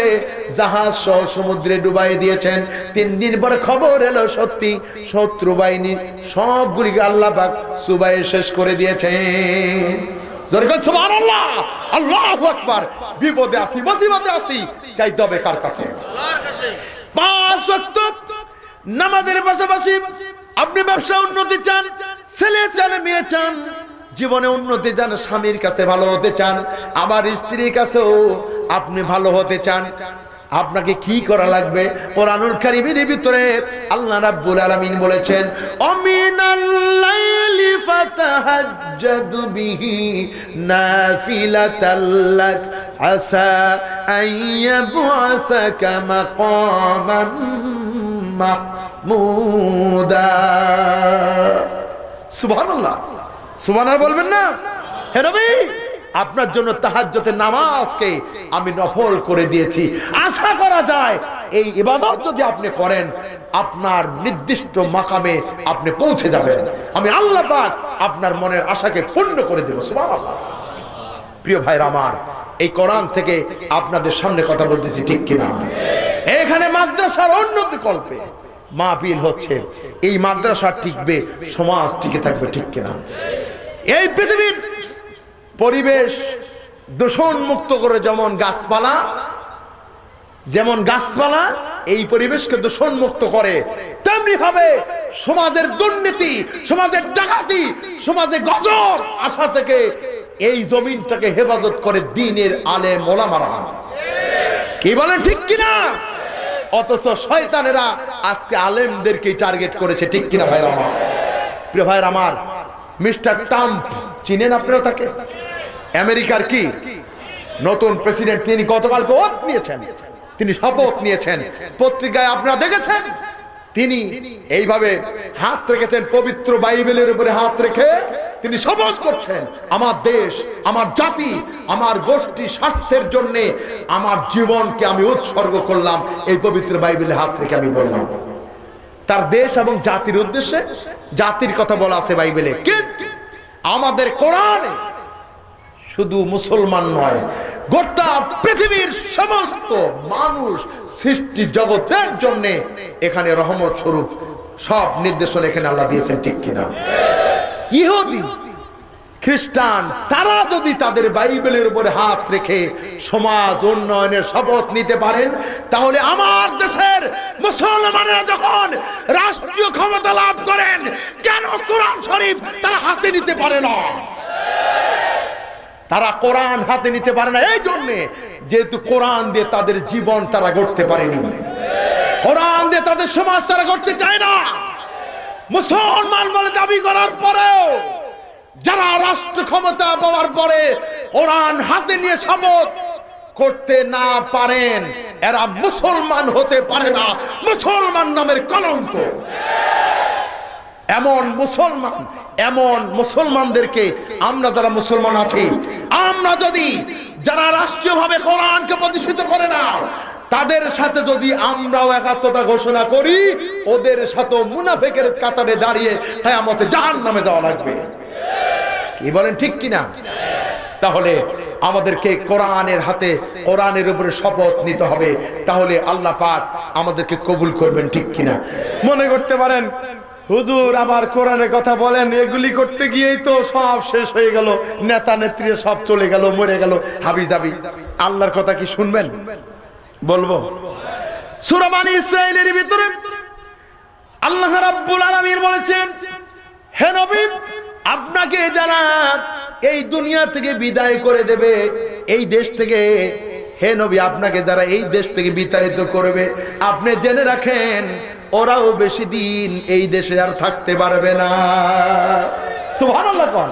জাহাজ সহ সমুদ্রে ডুবাই দিয়েছেন। 3 দিন পর খবর এলো, সত্যি শত্রু বাহিনী সবগুলিকে আল্লাহ পাক সুবাইয়ে শেষ করে দিয়েছেন। সুবহানাল্লাহ, আল্লাহু আকবার। বিপদে আসি, মুসিবতে আসি, চাইতে হবে কার কাছে? আল্লাহর কাছে। 5 ওয়াক্ত নামাজের পাশাপাশি আপনি ব্যবসা উন্নতি চান, ছেলে চান, মেয়ে চান, জীবনে উন্নতি চান, স্বামীর কাছে ভালো হতে চান, আবার স্ত্রীর কাছেও আপনি ভালো হতে চান, আপনাকে কি করা লাগবে? কোরআনুল কারীমের ভিতরে আল্লাহ রাব্বুল আলামিন বলেছেন, আমিনাল লাইলি ফাতাহাজ্জাদ বিহি নাফিলাতাল লাক আসা আইয়াবআসাকা মাকামান মাহমুদা। সুবহানাল্লাহ, সুবহানাল্লাহ বলবেন না? হে নবী, আপনার জন্য তাহাজ্জুদের নামাজকে আমি নফল করে দিয়েছি। আশা করা যায় এই ইবাদত যদি আপনি করেন, আপনার নির্দিষ্ট মাকামে আপনি পৌঁছে যাবেন। আমি আল্লাহ পাক আপনার মনের আশাকে পূর্ণ করে দেব। সুবহানাল্লাহ। প্রিয় ভাইরা আমার, এই কোরআন থেকে আপনাদের সামনে কথা বলতেছি, ঠিক কিনা? এখানে মাদ্রাসার উন্নতি কল্পে মাহফিল হচ্ছে, এই মাদ্রাসা টিকবে, সমাজ টিকে থাকবে, ঠিক কিনা? এই পৃথিবীর পরিবেশ দূষণ মুক্ত করে যেমন গাছপালা এই পরিবেশকে দূষণ মুক্ত করে, তেমনি ভাবে সমাজের দুর্নীতি, সমাজের ডাকাতি, সমাজে গজব আসা থেকে এই জমিনটাকে হেফাজত করে দ্বীনের আলেম ওলামারা। কি বলেন ঠিক কিনা? অথচ শয়তানেরা আজকে আলেমদেরকে টার্গেট করেছে, ঠিক কিনা ভাইরা আমার? প্রিয় ভাইরা আমার, মিস্টার ট্রাম্প চিনেন আপনারা তাকে? আমেরিকার কি নতুন প্রেসিডেন্ট, তিনি গতকালকে তিনি শপথ নিয়েছেন। পত্রিকায় আপনারা দেখেছেন তিনি এইভাবে হাত রেখেছেন, পবিত্র বাইবেলের উপরে হাত রেখে তিনি শপথ করছেন, আমার দেশ, আমার জাতি, আমার গোষ্ঠী স্বার্থের জন্য আমার জীবনকে আমি উৎসর্গ করলাম। এই পবিত্র বাইবেলে হাত রেখে আমি বললাম, তার দেশ এবং জাতির উদ্দেশ্যে জাতির কথা বলা আছে বাইবেলে। কিন্তু আমাদের কোরআনে শুধু মুসলমান নয়, গোটা পৃথিবীর সমস্ত মানুষ, সৃষ্টি জগতের জন্য এখানে রহমত স্বরূপ সব নির্দেশনা এখানে আল্লাহ দিয়েছেন, ঠিক কিনা? ইহুদি খ্রিস্টান তারা যদি তাদের বাইবেলের উপরে হাত রেখে সমাজ উন্নয়নের শপথ নিতে পারেন, তাহলে আমার দেশের মুসলমানেরা যখন রাষ্ট্রীয় ক্ষমতা লাভ করেন, কেন কোরআন শরীফ তারা হাতে নিতে পারে না? তারা কোরআন হাতে নিতে পারে না এই জন্যে, যেহেতু কোরআন দিয়ে তাদের জীবন তারা গড়তে পারেনি, কোরআন দিয়ে তাদের সমাজ তারা গড়তে চায় না। মুসলমান বলে দাবি করার পরেও যারা রাষ্ট্র ক্ষমতা পাওয়ার পরে কোরআন হাতে নিয়ে শপথ করতে না পারেন, এরা মুসলমান হতে পারে না, মুসলমান নামের কলঙ্ক। এমন মুসলমানদেরকে আমরা যারা মুসলমান আছি, আমরা যদি যারা রাষ্ট্রীয়ভাবে কোরআনকে প্রতিষ্ঠিত করে না, তাদের সাথে যদি আমরাও একাত্মতা ঘোষণা করি, ওদের সাথে মুনাফিকের কাতারে দাঁড়িয়ে কিয়ামতে জাহান্নামে যাওয়া লাগবে। কি বলেন ঠিক কিনা? তাহলে আমাদেরকে কোরআনের হাতে, কোরআনের উপরে শপথ নিতে হবে, তাহলে আল্লাহ পাক আমাদেরকে কবুল করবেন, ঠিক কিনা? মনে করতে পারেন হুজুর আবার কোরআনের কথা বলেন, এগুলি করতে গিয়েই তো সব শেষ হয়ে গেল, নেতা নেত্রী সব চলে গেল, মরে গেল, হাবিজাবি। আল্লাহর কথা কি শুনবেন? বলবো। সূরা বনী ইসরাঈলের ভিতরে আল্লাহ রাব্বুল আলামিন বলেছেন, হে নবী, আপনাকে যারা এই দুনিয়া থেকে বিদায় করে দেবে, এই দেশ থেকে, হে নবী, আপনাকে যারা এই দেশ থেকে বিতাড়িত করবে, আপনি জেনে রাখেন ওরাও বেশি দিন এই দেশে আর থাকতে পারবে না। সুবহানাল্লাহ। কোন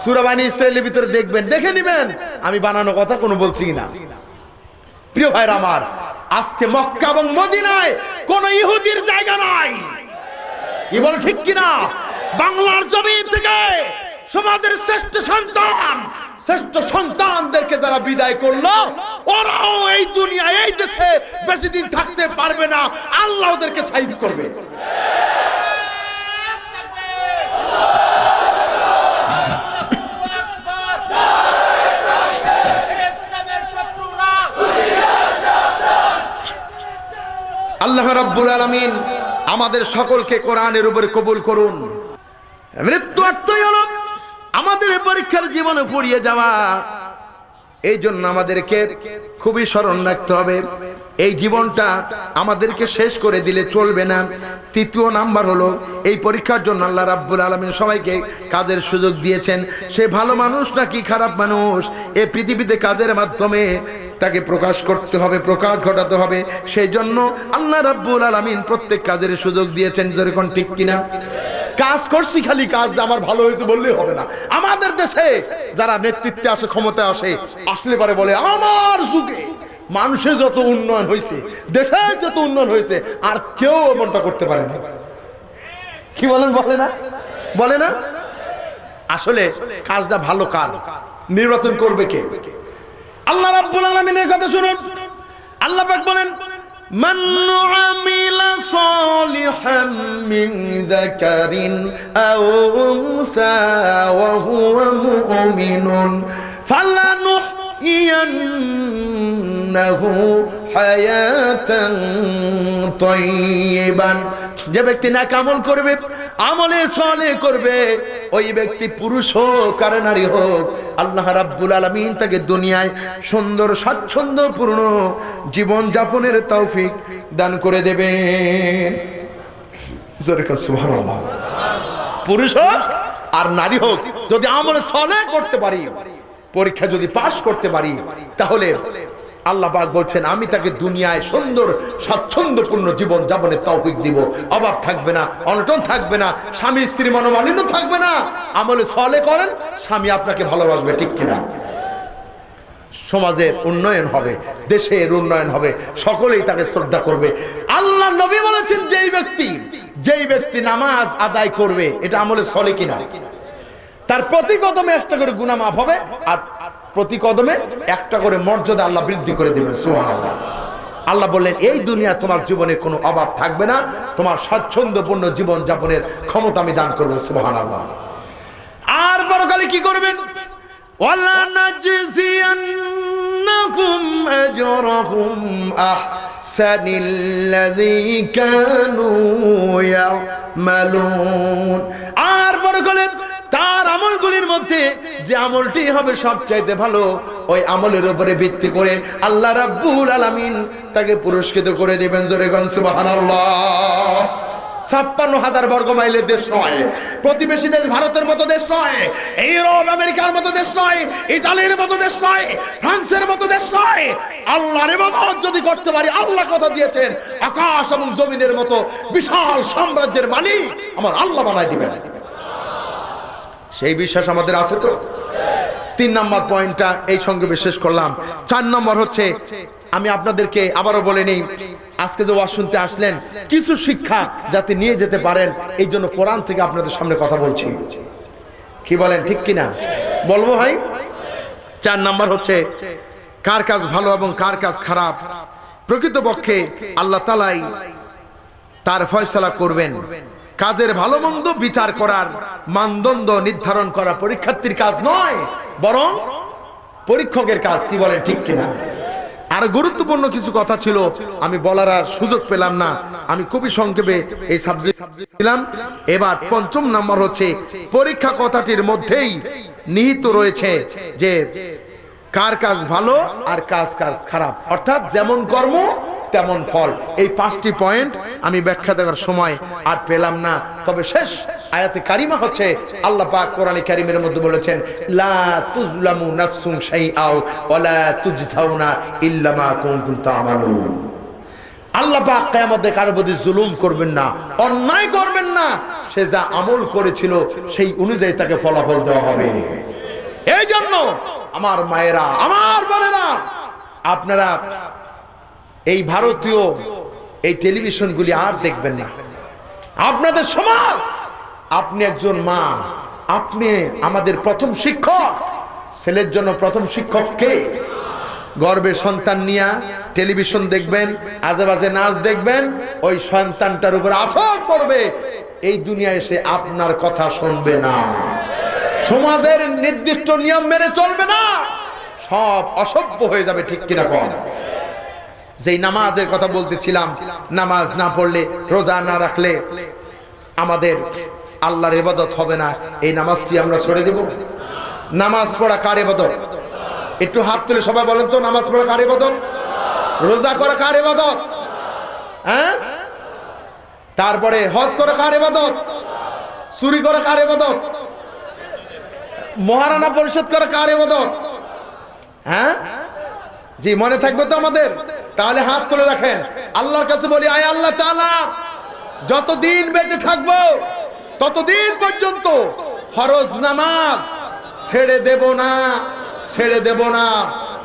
সূরা বনী ইসরাঈলের ভিতরে দেখবেন, দেখে নেবেন আমি বানানো কথা কোনো বলছি না। প্রিয় ভাইরা আমার, আজকে মক্কা এবং মদিনায় কোন ইহুদির জায়গা নাই। কি বল ঠিক কিনা? বাংলার জমিন থেকে সমাজের শ্রেষ্ঠ সন্তানদেরকে যারা বিদায় করলো, ওরাও এই দুনিয়া, এই দেশে বেশি দিন থাকতে পারবে না, আল্লাহ ওদেরকে সাইজ করবে। আল্লাহ রাব্বুল আলামিন আমাদের সকলকে কোরআনের উপরে কবুল করুন। মৃত্যু অর্থই হলো আমাদের পরীক্ষার জীবনে ফুরিয়ে যাওয়া। এই জন্য আমাদেরকে খুবই স্মরণ রাখতে হবে, এই জীবনটা আমাদেরকে শেষ করে দিলে চলবে না। তৃতীয় নাম্বার হলো, এই পরীক্ষার জন্য আল্লাহ রাব্বুল আলামিন সবাইকে কাজের সুযোগ দিয়েছেন। সে ভালো মানুষ নাকি খারাপ মানুষ, এই পৃথিবীতে কাজের মাধ্যমে তাকে প্রকাশ করতে হবে, প্রকাশ ঘটাতে হবে। সেই জন্য আল্লাহ রাব্বুল আলামিন প্রত্যেক কাজের সুযোগ দিয়েছেন। যেরকম ঠিক কিনা? কাজ করছি, খালি কাজ আমার ভালো হয়েছে বললেই হবে না। আমাদের দেশে যারা নেতৃত্বে আসে, ক্ষমতায় আসলে পারে বলে, আমার যুগে মানুষের যত উন্নয়ন হয়েছে, দেশের যত উন্নয়ন হয়েছে, আর কেউ এমনটা করতে পারে না। কি বলেন? বলে না। আসলে কাজটা ভালো কার, নির্বাচন করবে কে? আল্লাহ রাব্বুল আলামিনের কথা শুনুন। আল্লাহ পাক বলেন, মান আমিলা সালিহাম মিন যাকারিন আও উনসা ওয়া হুয়া মুমিনুন ফালানুহইয়ান্নাহু হায়াতান তাইয়্যিবান যে ব্যক্তি নেক আমল করবে, আমলে সালেহ করবে, ওই ব্যক্তি পুরুষ হোক আর নারী হোক, আল্লাহ রাব্বুল আলামিন তাকে দুনিয়ায় সুন্দর স্বাচ্ছন্দ্যপূর্ণ জীবন যাপনের তৌফিক দান করে দেবেন। জোরে কান সুবহানাল্লাহ। পুরুষ হোক আর নারী হোক, যদি আমলে সালেহ করতে পারি, পরীক্ষা যদি পাশ করতে পারি, তাহলে আল্লাহ পাক বলছেন আমি তাকে দুনিয়ায় সুন্দর স্বাচ্ছন্দ্যপূর্ণ জীবন যাপনের তৌফিক দিব। অভাব থাকবে না, অনটন থাকবে না, স্বামী স্ত্রী মনোমালিন্য থাকবে না। আমলে সালেহ করেন, স্বামী আপনাকে ভালোবাসবে, ঠিক কিনা? সমাজের উন্নয়ন হবে, দেশের উন্নয়ন হবে, সকলেই তাকে শ্রদ্ধা করবে। আল্লাহ নবী বলেছেন যেই ব্যক্তি নামাজ আদায় করবে, এটা আমলে সালেহ কিনা? তার প্রতি কদমে একটা করে গুনাহ মাফ হবে, আর প্রতি কদমে একটা করে মর্যাদা আল্লাহ বৃদ্ধি করে দেবেন। সুবহানাল্লাহ। আল্লাহ বললেন এই দুনিয়া তোমার জীবনে কোনো অভাব থাকবে না, তোমার স্বাচ্ছন্দ্যপূর্ণ জীবন যাপনের ক্ষমতা আমি দান করব। সুবহানাল্লাহ। আর পরকালে কি করবেন? ওয়ালা নাজজিয়ান্নাকুম আজরাহুম আহসানিল্লাযী কানু ইয়ামালুন। আর পরকালে তার আমলগুলির মধ্যে যে আমলটি হবে সবচাইতে ভালো, ওই আমলের উপরে ভিত্তি করে আল্লাহ রাব্বুল আলামিন তাকে পুরস্কৃত করে দিবেন। জোরে গান সুবহানাল্লাহ। 56,000 বর্গ মাইলের দেশ নয়, প্রতিবেশী দেশ ভারতের মতো দেশ নয়, ইউরোপ আমেরিকার মতো দেশ নয়, ইতালির মতো দেশ নয়, ফ্রান্সের মতো দেশ নয়। আল্লাহর ইবাদত যদি করতে পারি, আল্লাহ কথা দিয়েছেন আকাশ এবং জমিনের মতো বিশাল সাম্রাজ্যের মালিক আমার আল্লাহ বানায় দিবেন। সেই বিশ্বাস আমাদের আছে তো? 3 নম্বর পয়েন্টটা এই সঙ্গে বিশেষ করলাম। 4 নম্বর হচ্ছে, আমি আপনাদেরকে আবারও বলে নেই, আজকে যে ওয়াজ শুনতে আসলেন কিছু শিক্ষা যাতে নিয়ে যেতে পারেন, এই জন্য কোরআন থেকে আপনাদের সামনে কথা বলছি। কি বলেন, ঠিক কিনা? বলবো ভাই? 4 নম্বর হচ্ছে কার কাজ ভালো এবং কার কাজ খারাপ প্রকৃতপক্ষে আল্লাহ তাআলাই তার ফয়সালা করবেন। কাজের ভালো মন্দ বিচার করার মানদণ্ড নির্ধারণ করা পরীক্ষার্থীর কাজ নয়, বরং পরীক্ষকের কাজ। কি বলেন, ঠিক কিনা? আর গুরুত্বপূর্ণ কিছু কথা ছিল, আমি বলার আর সুযোগ পেলাম না, আমি খুবই সংক্ষেপে এই সাবজেক্ট দিলাম। এবার 5 নম্বর হচ্ছে পরীক্ষা কথাটির মধ্যেই নিহিত রয়েছে যে কার কাজ ভালো আর কাজ খারাপ, অর্থাৎ যেমন কর্ম তেমন ফল। এই 5টি পয়েন্ট আমি ব্যাখ্যা দেওয়ার সময় আর পেলাম না, তবে শেষ আয়াতে কারিমা হচ্ছে আল্লাহ পাক কোরআনে কারিমের মধ্যে বলেছেন লা তুজলামু নাফসুন শাইআ ওয়া লা তুজজাউনা ইল্লা মা কুনতুম তা'মালুন। আল্লাহ পাক কিয়ামতে কারো প্রতি জুলুম করবেন না, অন্যায় করবেন না, সে যা আমল করেছিল সেই অনুযায়ী তাকে ফলাফল দেওয়া হবে। এই জন্য আমার মায়েরা, আমার বোনেরা, আপনারা এই ভারতীয় এই টেলিভিশনগুলি আর দেখবেন না। আপনাদের সমাজ, আপনি একজন মা, আপনি আমাদের প্রথম শিক্ষক। ছেলের জন্য প্রথম শিক্ষক কে? গর্বের সন্তান নিয়ে টেলিভিশন দেখবেন, আজেবাজে নাচ দেখবেন, ওই সন্তানটার উপর আসর পড়বে, এই দুনিয়ায় এসে আপনার কথা শুনবে না, সমাজের নির্দিষ্ট নিয়ম মেনে চলবে না, সব অসভ্য হয়ে যাবে। ঠিক কিনা কোন? যেই নামাজের কথা বলতেছিলাম, নামাজ না পড়লে, রোজা না রাখলে আমাদের আল্লাহর ইবাদত হবে না, এই নামাজ কি আমরা ছেড়ে দেব? নামাজ পড়া কার ইবাদত? একটু হাত তুলে সবাই বলেন তো, নামাজ পড়া কার ইবাদত? রোজা করা কার ইবাদত? হ্যাঁ? তারপরে হজ করা কার ইবাদত? চুরি করা কার ইবাদত? মহারানা পরিশোধ করা কার ইবাদত? হ্যাঁ জি, মনে থাকবে তো আমাদের? তাহলে হাত তুলে রাখেন, আল্লাহর কাছে বলি, আয় আল্লাহ তাআলা, যতদিন বেঁচে থাকবো ততদিন পর্যন্ত ফরজ নামাজ ছেড়ে দেব না, ছেড়ে দেব না।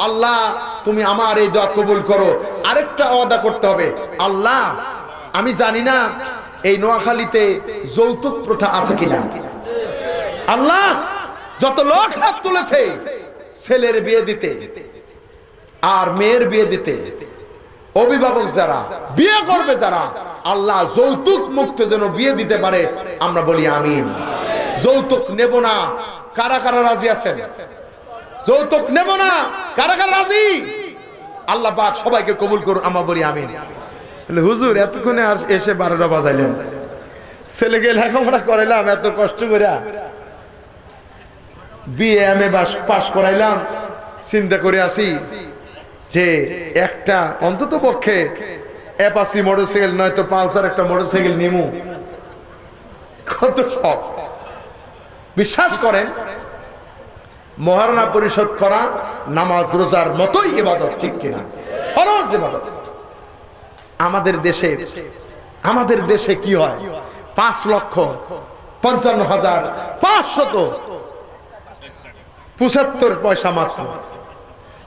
আল্লাহ তুমি আমার এই দোয়া কবুল করো। আরেকটা ওয়াদা করতে হবে, আল্লাহ আমি জানি না এই নোয়াখালীতে যৌতুক প্রথা আছে কিনা। আল্লাহ যত লোক হাত তুলেছে ছেলের বিয়ে দিতে আর মেয়ের বিয়ে দিতে, অভিভাবক যারা বিয়ে করবে যারা, আল্লাহ যৌতুক মুক্ত যেন বিয়ে দিতে পারে, আমরা বলি আমিন। যৌতুক নেব না, কারা কারা রাজি আছেন? যৌতুক নেব না, কারা কারা রাজি? আল্লাহ পাক সবাইকে কবুল করুন, আমরা বলি আমিন। বলে হুজুর এতক্ষণে আর এসে 12টা বাজাইলেন, ছেলেকে লেখাপড়া করাইলাম এত কষ্ট করে, BA পাস করাইলাম, চিন্তা করে আসি যে একটা অন্তত পক্ষে অ্যাপাচি মোটরসাইকেল নয়তো পালসার একটা মোটরসাইকেল নিমু। কত শখ! বিশ্বাস করেন মহারণা পরিশোধ করা নামাজ রোজার মতোই ইবাদত, ঠিক কিনা? ফরজ ইবাদত। আমাদের দেশে কি হয়? 5,55,575 পয়সা মাত্র,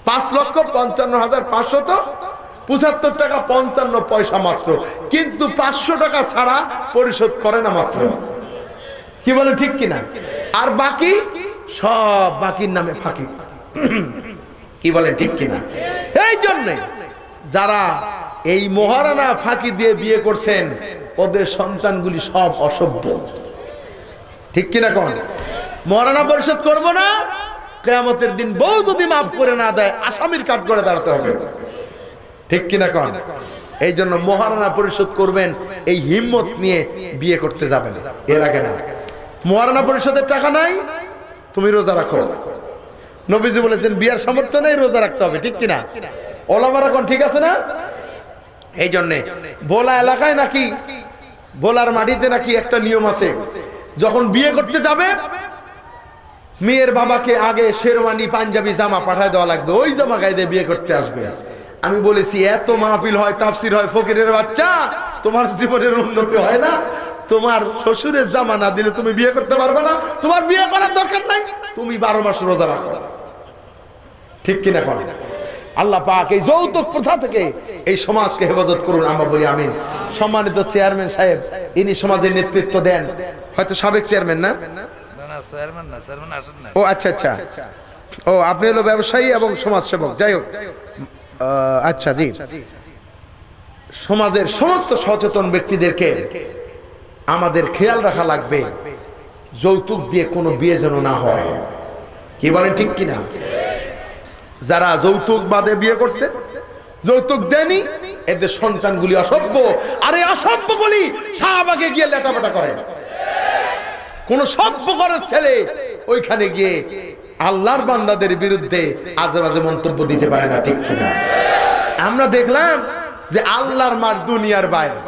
5,55,575 টাকা 55 পয়সা মাত্র, কিন্তু 500 টাকা ছাড়া পরিশোধ করে না মাত্র। কি বলে ঠিক কিনা? আর বাকি সব বাকির নামে ফাঁকি। কি বলে ঠিক কিনা? এই জন্য যারা এই মহারানা ফাঁকি দিয়ে বিয়ে করছেন ওদের সন্তানগুলি সব অসভ্য, ঠিক কিনা? কোন মহারানা পরিশোধ করবো না, কিয়ামতের দিন বউ যদি মাফ করে না দেয় আসামির কাঠ করে দাঁড়াতে হবে, ঠিক কিনা? কোন এই জন্য মহারানা পরিশোধ করবেন এই হিম্মত নিয়ে বিয়ে করতে যাবেন। এর আগে না, মহারানা পরিশোধের টাকা নাই, তুমি রোজা রাখো। নবীজি বলেছেন বিয়ার সামর্থ্য নেই, রোজা রাখতে হবে, ঠিক কিনা? ওলামারা কোন ঠিক আছে না? এই জন্যে ভোলা এলাকায় নাকি, ভোলার মাটিতে নাকি একটা নিয়ম আছে, যখন বিয়ে করতে যাবে মেয়ের বাবাকে আগে শেরওয়ানি পাঞ্জাবি জামা পাঠায় দেওয়া লাগবে, ওই জামা গায়ে দিয়ে বিয়ে করতে আসবে। আমি বলেছি এত মাহফিল হয়, তাফসির হয়, ফকিরের বাচ্চা, তোমার জীবনের উন্নতি হয় না? তোমার শ্বশুরের জামা না দিলে তুমি বিয়ে করতে পারবে না, তোমার বিয়ে করার দরকার নাই, তুমি 12 মাস রোজা রাখো, ঠিক কিনা? আল্লাহ পাক এই যৌতুক প্রথা থেকে এই সমাজকে হেফাজত করুন, আমরা বলি আমিন। সম্মানিত চেয়ারম্যান সাহেব, ইনি সমাজের নেতৃত্ব দেন, হয়তো সাবেক চেয়ারম্যান না? ও আচ্ছা আচ্ছা, ও আপনি হলো ব্যবসায়ী এবং সমাজসেবক, যাই হোক, আচ্ছা জি। সমাজের সমস্ত সচেতন ব্যক্তিদেরকে আমাদের খেয়াল রাখা লাগবে, যৌতুক দিয়ে কোনো বিয়ে যেন না হয়। কি বলেন ঠিক কিনা? যারা যৌতুক বাদে বিয়ে করছে, যৌতুক দেনি, এদের সন্তানগুলি অসভ্য। আরে অসভ্যগুলি শাহবাগে গিয়ে লেটাপাটা করে, কোন সভ্য করার ছেলে ওইখানে গিয়ে আল্লাহর বান্দাদের বিরুদ্ধে আজে বাজে মন্তব্য দিতে পারে না, ঠিক কিনা? আমরা দেখলাম যে আল্লাহর মার দুনিয়ার বাইরে,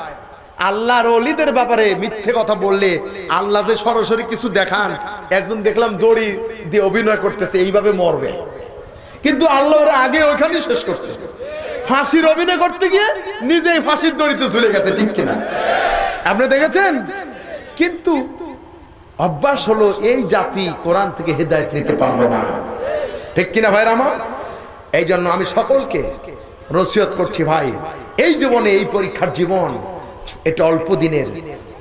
আল্লাহর ওলিদের ব্যাপারে মিথ্যে কথা বললে আল্লাহ যে সরাসরি কিছু দেখান, একজন দেখলাম দড়ি দিয়ে অভিনয় করতেছে, এইভাবে মরবে, কিন্তু আল্লাহ ওরা আগে ওইখানেই শেষ করছে। ফাঁসির অভিনয় করতে গিয়ে নিজেই ফাঁসির দড়িতে ঝুলে গেছে, ঠিক কিনা? আপনি দেখেছেন? কিন্তু অভ্যাস হলো এই জাতি কোরআন থেকে হেদায়েত নিতে পারলো না, ঠিক কিনা ভাইরা আমার? এই জন্য আমি সকলকে নসিহত করছি, ভাই এই জীবনে, এই পরীক্ষার জীবন, এটা অল্প দিনের,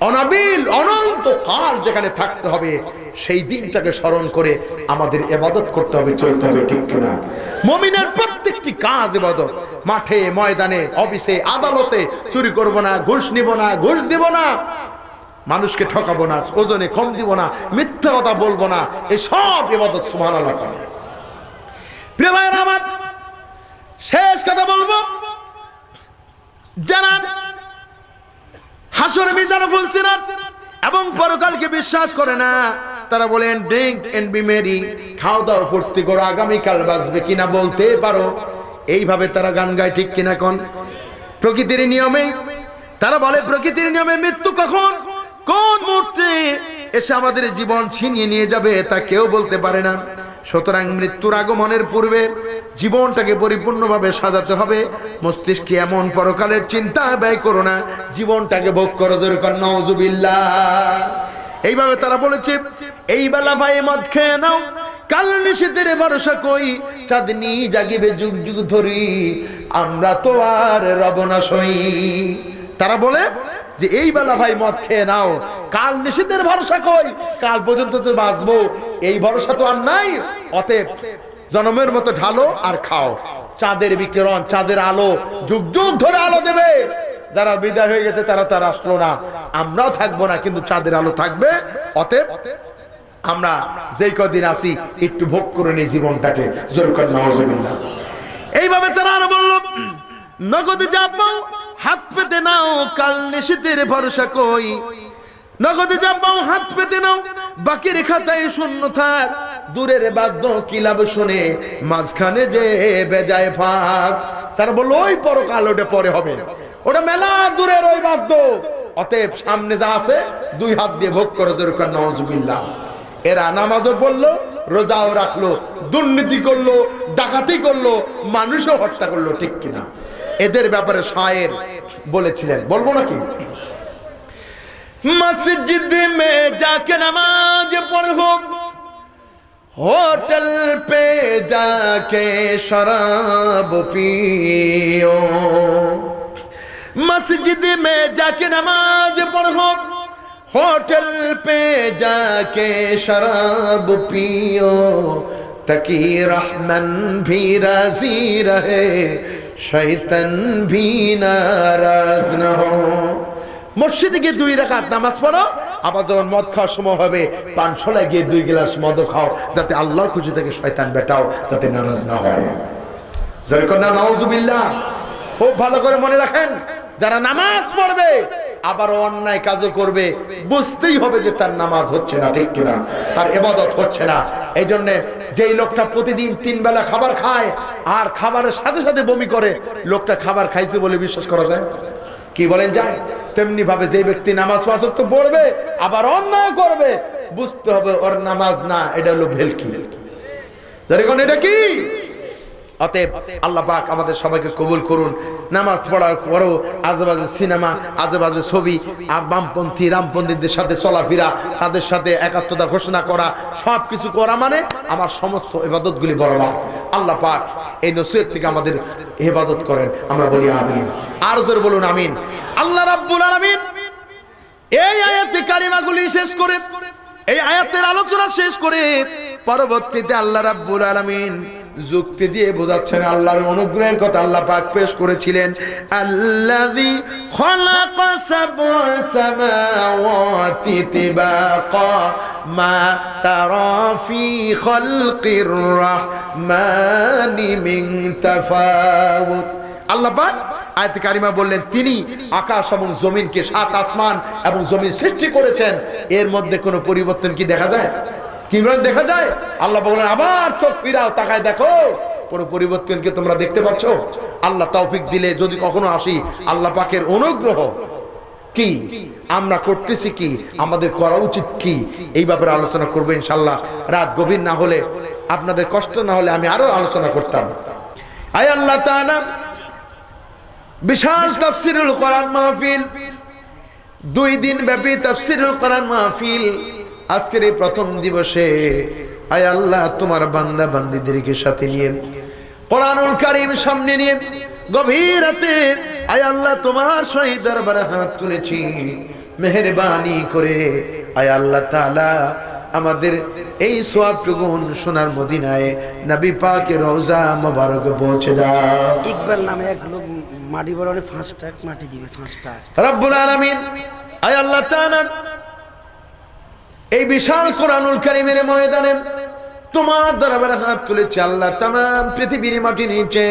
অনাবিল অনন্ত কাল যেখানে থাকতে হবে, সেই দিনটাকে স্মরণ করে আমাদের ইবাদত করতে হবে, চলতে হবে, ঠিক কিনা? মুমিনের প্রত্যেকটি কাজ ইবাদত। মাঠে ময়দানে অফিসে আদালতে চুরি করব না, ঘুষ নিব না, ঘুষ দিব না, মানুষকে ঠকাবো না, ওজনে কম দিব না, মিথ্যা কথা বলবো না, এই সব ইবাদত। সুবহানাল্লাহ। প্রিয় ভাইরা আমার, শেষ কথা বলবো, যারা হাসর মিজানে ফুলছে না এবং পরকালকে বিশ্বাস করে না, তারা বলেন ড্রিঙ্ক এন্ড বি মেরি, খাও দাও ফুর্তি করো, আগামীকাল বাঁচবে কিনা বলতে পারো, এইভাবে তারা গান গায়, ঠিক কিনা? কোন প্রকৃতির নিয়মে তারা বলে, প্রকৃতির নিয়মে মৃত্যু কখন কোন মুহূর্তে এসে আমাদের জীবন ছিনিয়ে নিয়ে যাবে তা কেউ বলতে পারে না। সুতরাং মৃত্যুর আগমনের পূর্বে জীবনটাকে পরিপূর্ণভাবে সাজাতে হবে। মস্তিষ্কে এমন পরকালের চিন্তা ব্যয় করো না, জীবনটাকে ভোগ করো, জোরে কর নাউজুবিল্লাহ। এইভাবে তারা বলেছে, এই বেলা ভাই মদ খেয়ে নাও, কাল নিশীথের ভরসা কই, চাঁদনি জাগিবে যুগ যুগ ধরি, আমরা তো আর রব না সই। তারা বলে যে এই বেলা ভাই মদ খেয়ে নাও, কাল নিশীথের ভরসা কই, কাল পর্যন্ত তো বাঁচবো, এই ভরসা তো আর নাই, অতএব জনমের মতো ঢালো আর খাও। চাঁদের বিকিরণ, চাঁদের আলো যুগ যুগ ধরে আলো দেবে। যারা বিদায় হয়ে গেছে তারা তার আসলো না, আমরাও থাকবো না, কিন্তু চাঁদের আলো থাকবে। অতএব আমরা যেই কদিন আসি একটু ভোগ করে নিই জীবনটাকে, জোর করে নাউজুবিল্লাহ। এইভাবে তারা আরো বলল, নগদ যা পাও হাত পেতে না কাল নিশীথের ভরসা কই, নগদে যা পাও হাত পেতে নাও, বাকির খাতায় শূন্য থাক। দূরের বাদ্য কি লাভ শুনে, মাঝখানে যে বেজায় ফাঁক। তার বলল ওই পরকাল, ওটা পরে হবে, ওটা মেলা দূরের ওই বাদ্য। অতএব সামনে যা আছে দুই হাত দিয়ে ভোগ করো, দরকার নাউজুবিল্লাহ। এরা নামাজও পড়লো, রোজাও রাখলো, দুর্নীতি করলো, ডাকাতি করলো, মানুষও হত্যা করলো, ঠিক কিনা? এদের ব্যাপারে শায়ের বলেছিলেন, বলবো নাকি? मस्जिद में जाके नमाज पढ़ो, होटल पे जाके शराब पियो। मस्जिद में जाके नमाज पढ़ो, होटल पे जाके शराब पियो, ताकि रहमान भी राजी रहे, शैतान भी नाराज न हो। মসজিদে গিয়ে 2 রাকাত নামাজ পড়ো, আবার যখন মদ খাওয়ার সময় হবে পানশালায় গিয়ে 2 গ্লাস মদ খাও, যাতে আল্লাহর খুশি থেকে শয়তান বেটাও যাতে নারাজ না হয়। যেরকম না, নাউজুবিল্লাহ। খুব ভালো করে মনে রাখেন, যারা নামাজ পড়বে আবার অন্যায় কাজও করবে, বুঝতেই হবে যে তার নামাজ হচ্ছে না, ঠিক কিনা? তার ইবাদত হচ্ছে না। এই জন্য যেই লোকটা প্রতিদিন 3 বেলা খাবার খায় আর খাবারের সাথে সাথে বমি করে, লোকটা খাবার খাইছে বলে বিশ্বাস করা যায়? কি বলেন যায়? তেমনি ভাবে যে ব্যক্তি নামাজ তো পড়বে আবার অন্যায় করবে, বুঝতে হবে ওর নামাজ না, এটা হলো ভেলকি। যেরকম এটা কি? অতএব আল্লাহ পাক আমাদের সবাইকে কবুল করুন। নামাজ পড়ার পরও আজেবাজে সিনেমা, আজেবাজে ছবি, বামপন্থী রামপন্থীদের সাথে চলাফেরা, তাদের সাথে একাত্মতা ঘোষণা করা, সব কিছু করা মানে আমার সমস্ত ইবাদতগুলি বরবাদ। আল্লাহ পাক এই নসিহত থেকে আমাদের হেফাজত করেন, আমরা বলি আমিন। আর জোরে বলুন আমিন। আল্লাহ রাব্বুল আলামিন এই আয়াতে কারিমাগুলি শেষ করে, এই আয়াতের আলোচনা শেষ করে পরবর্তীতে আল্লাহ রাব্বুল আলামিন যুক্তি দিয়ে বোঝাচ্ছেন আল্লাহর অনুগ্রহের কথা। আল্লাহ পাক পেশ করেছিলেন, আল্লাযী খালাকা সাবআ সামাওয়াতি তিবাকা মা তারা ফি খালকির রাহমানি মিন তাফাউত। আল্লাহ পাক আয়াতে কারিমা বললেন, তিনি আকাশ এবং জমিনকে, 7 আসমান এবং জমিন সৃষ্টি করেছেন, এর মধ্যে কোনো পরিবর্তন কি দেখা যায়? কি দেখা যায়? আল্লাহ বলেন আবার চোখ ফিরাও, তাকায় দেখো, কোনো পরিবর্তন কি তোমরা দেখতে পাচ্ছ? আল্লাহ তৌফিক দিলে যদি কখনো আসি, আল্লাহ পাকের অনুগ্রহ কি, আমরা করতেছি কি, আমাদের করা উচিত কি, এই ব্যাপারে আলোচনা করবো ইনশাআল্লাহ। রাত গভীর না হলে, আপনাদের কষ্ট না হলে আমি আরো আলোচনা করতাম। আয় আল্লাহ তাআলা বিশাল তাফসীরুল কোরআন মাহফিল, 2 দিন ব্যাপী তাফসীরুল কোরআন মাহফিল, আজকের এই প্রথম দিবসে আয় আল্লাহ তোমার বান্দা বান্দীদেরকে সাথে নিয়ে, কোরআনুল কারীম সামনে নিয়ে গভীর রাতে আয় আল্লাহ তোমার শহীদ দরবারে হাত তুলেছি। মেহেরবানি করে আয় আল্লাহ তাআলা আমাদের এই সওয়াবটুকু সোনার মদিনায় নবী পাকের রওজা মোবারকে পৌঁছে দাও। ইকবাল নামে এক লোক মাটি বড়ে 5 টাকা মাটি দিবে, 5 টাকা। রব্বুল আলামিন আয় আল্লাহ তাআলা এই বিশাল কোরআনুল কারীমের ময়দানে তোমার দরবারে হাত তুলেছি আল্লাহ। तमाम পৃথিবীর মাটির নিচে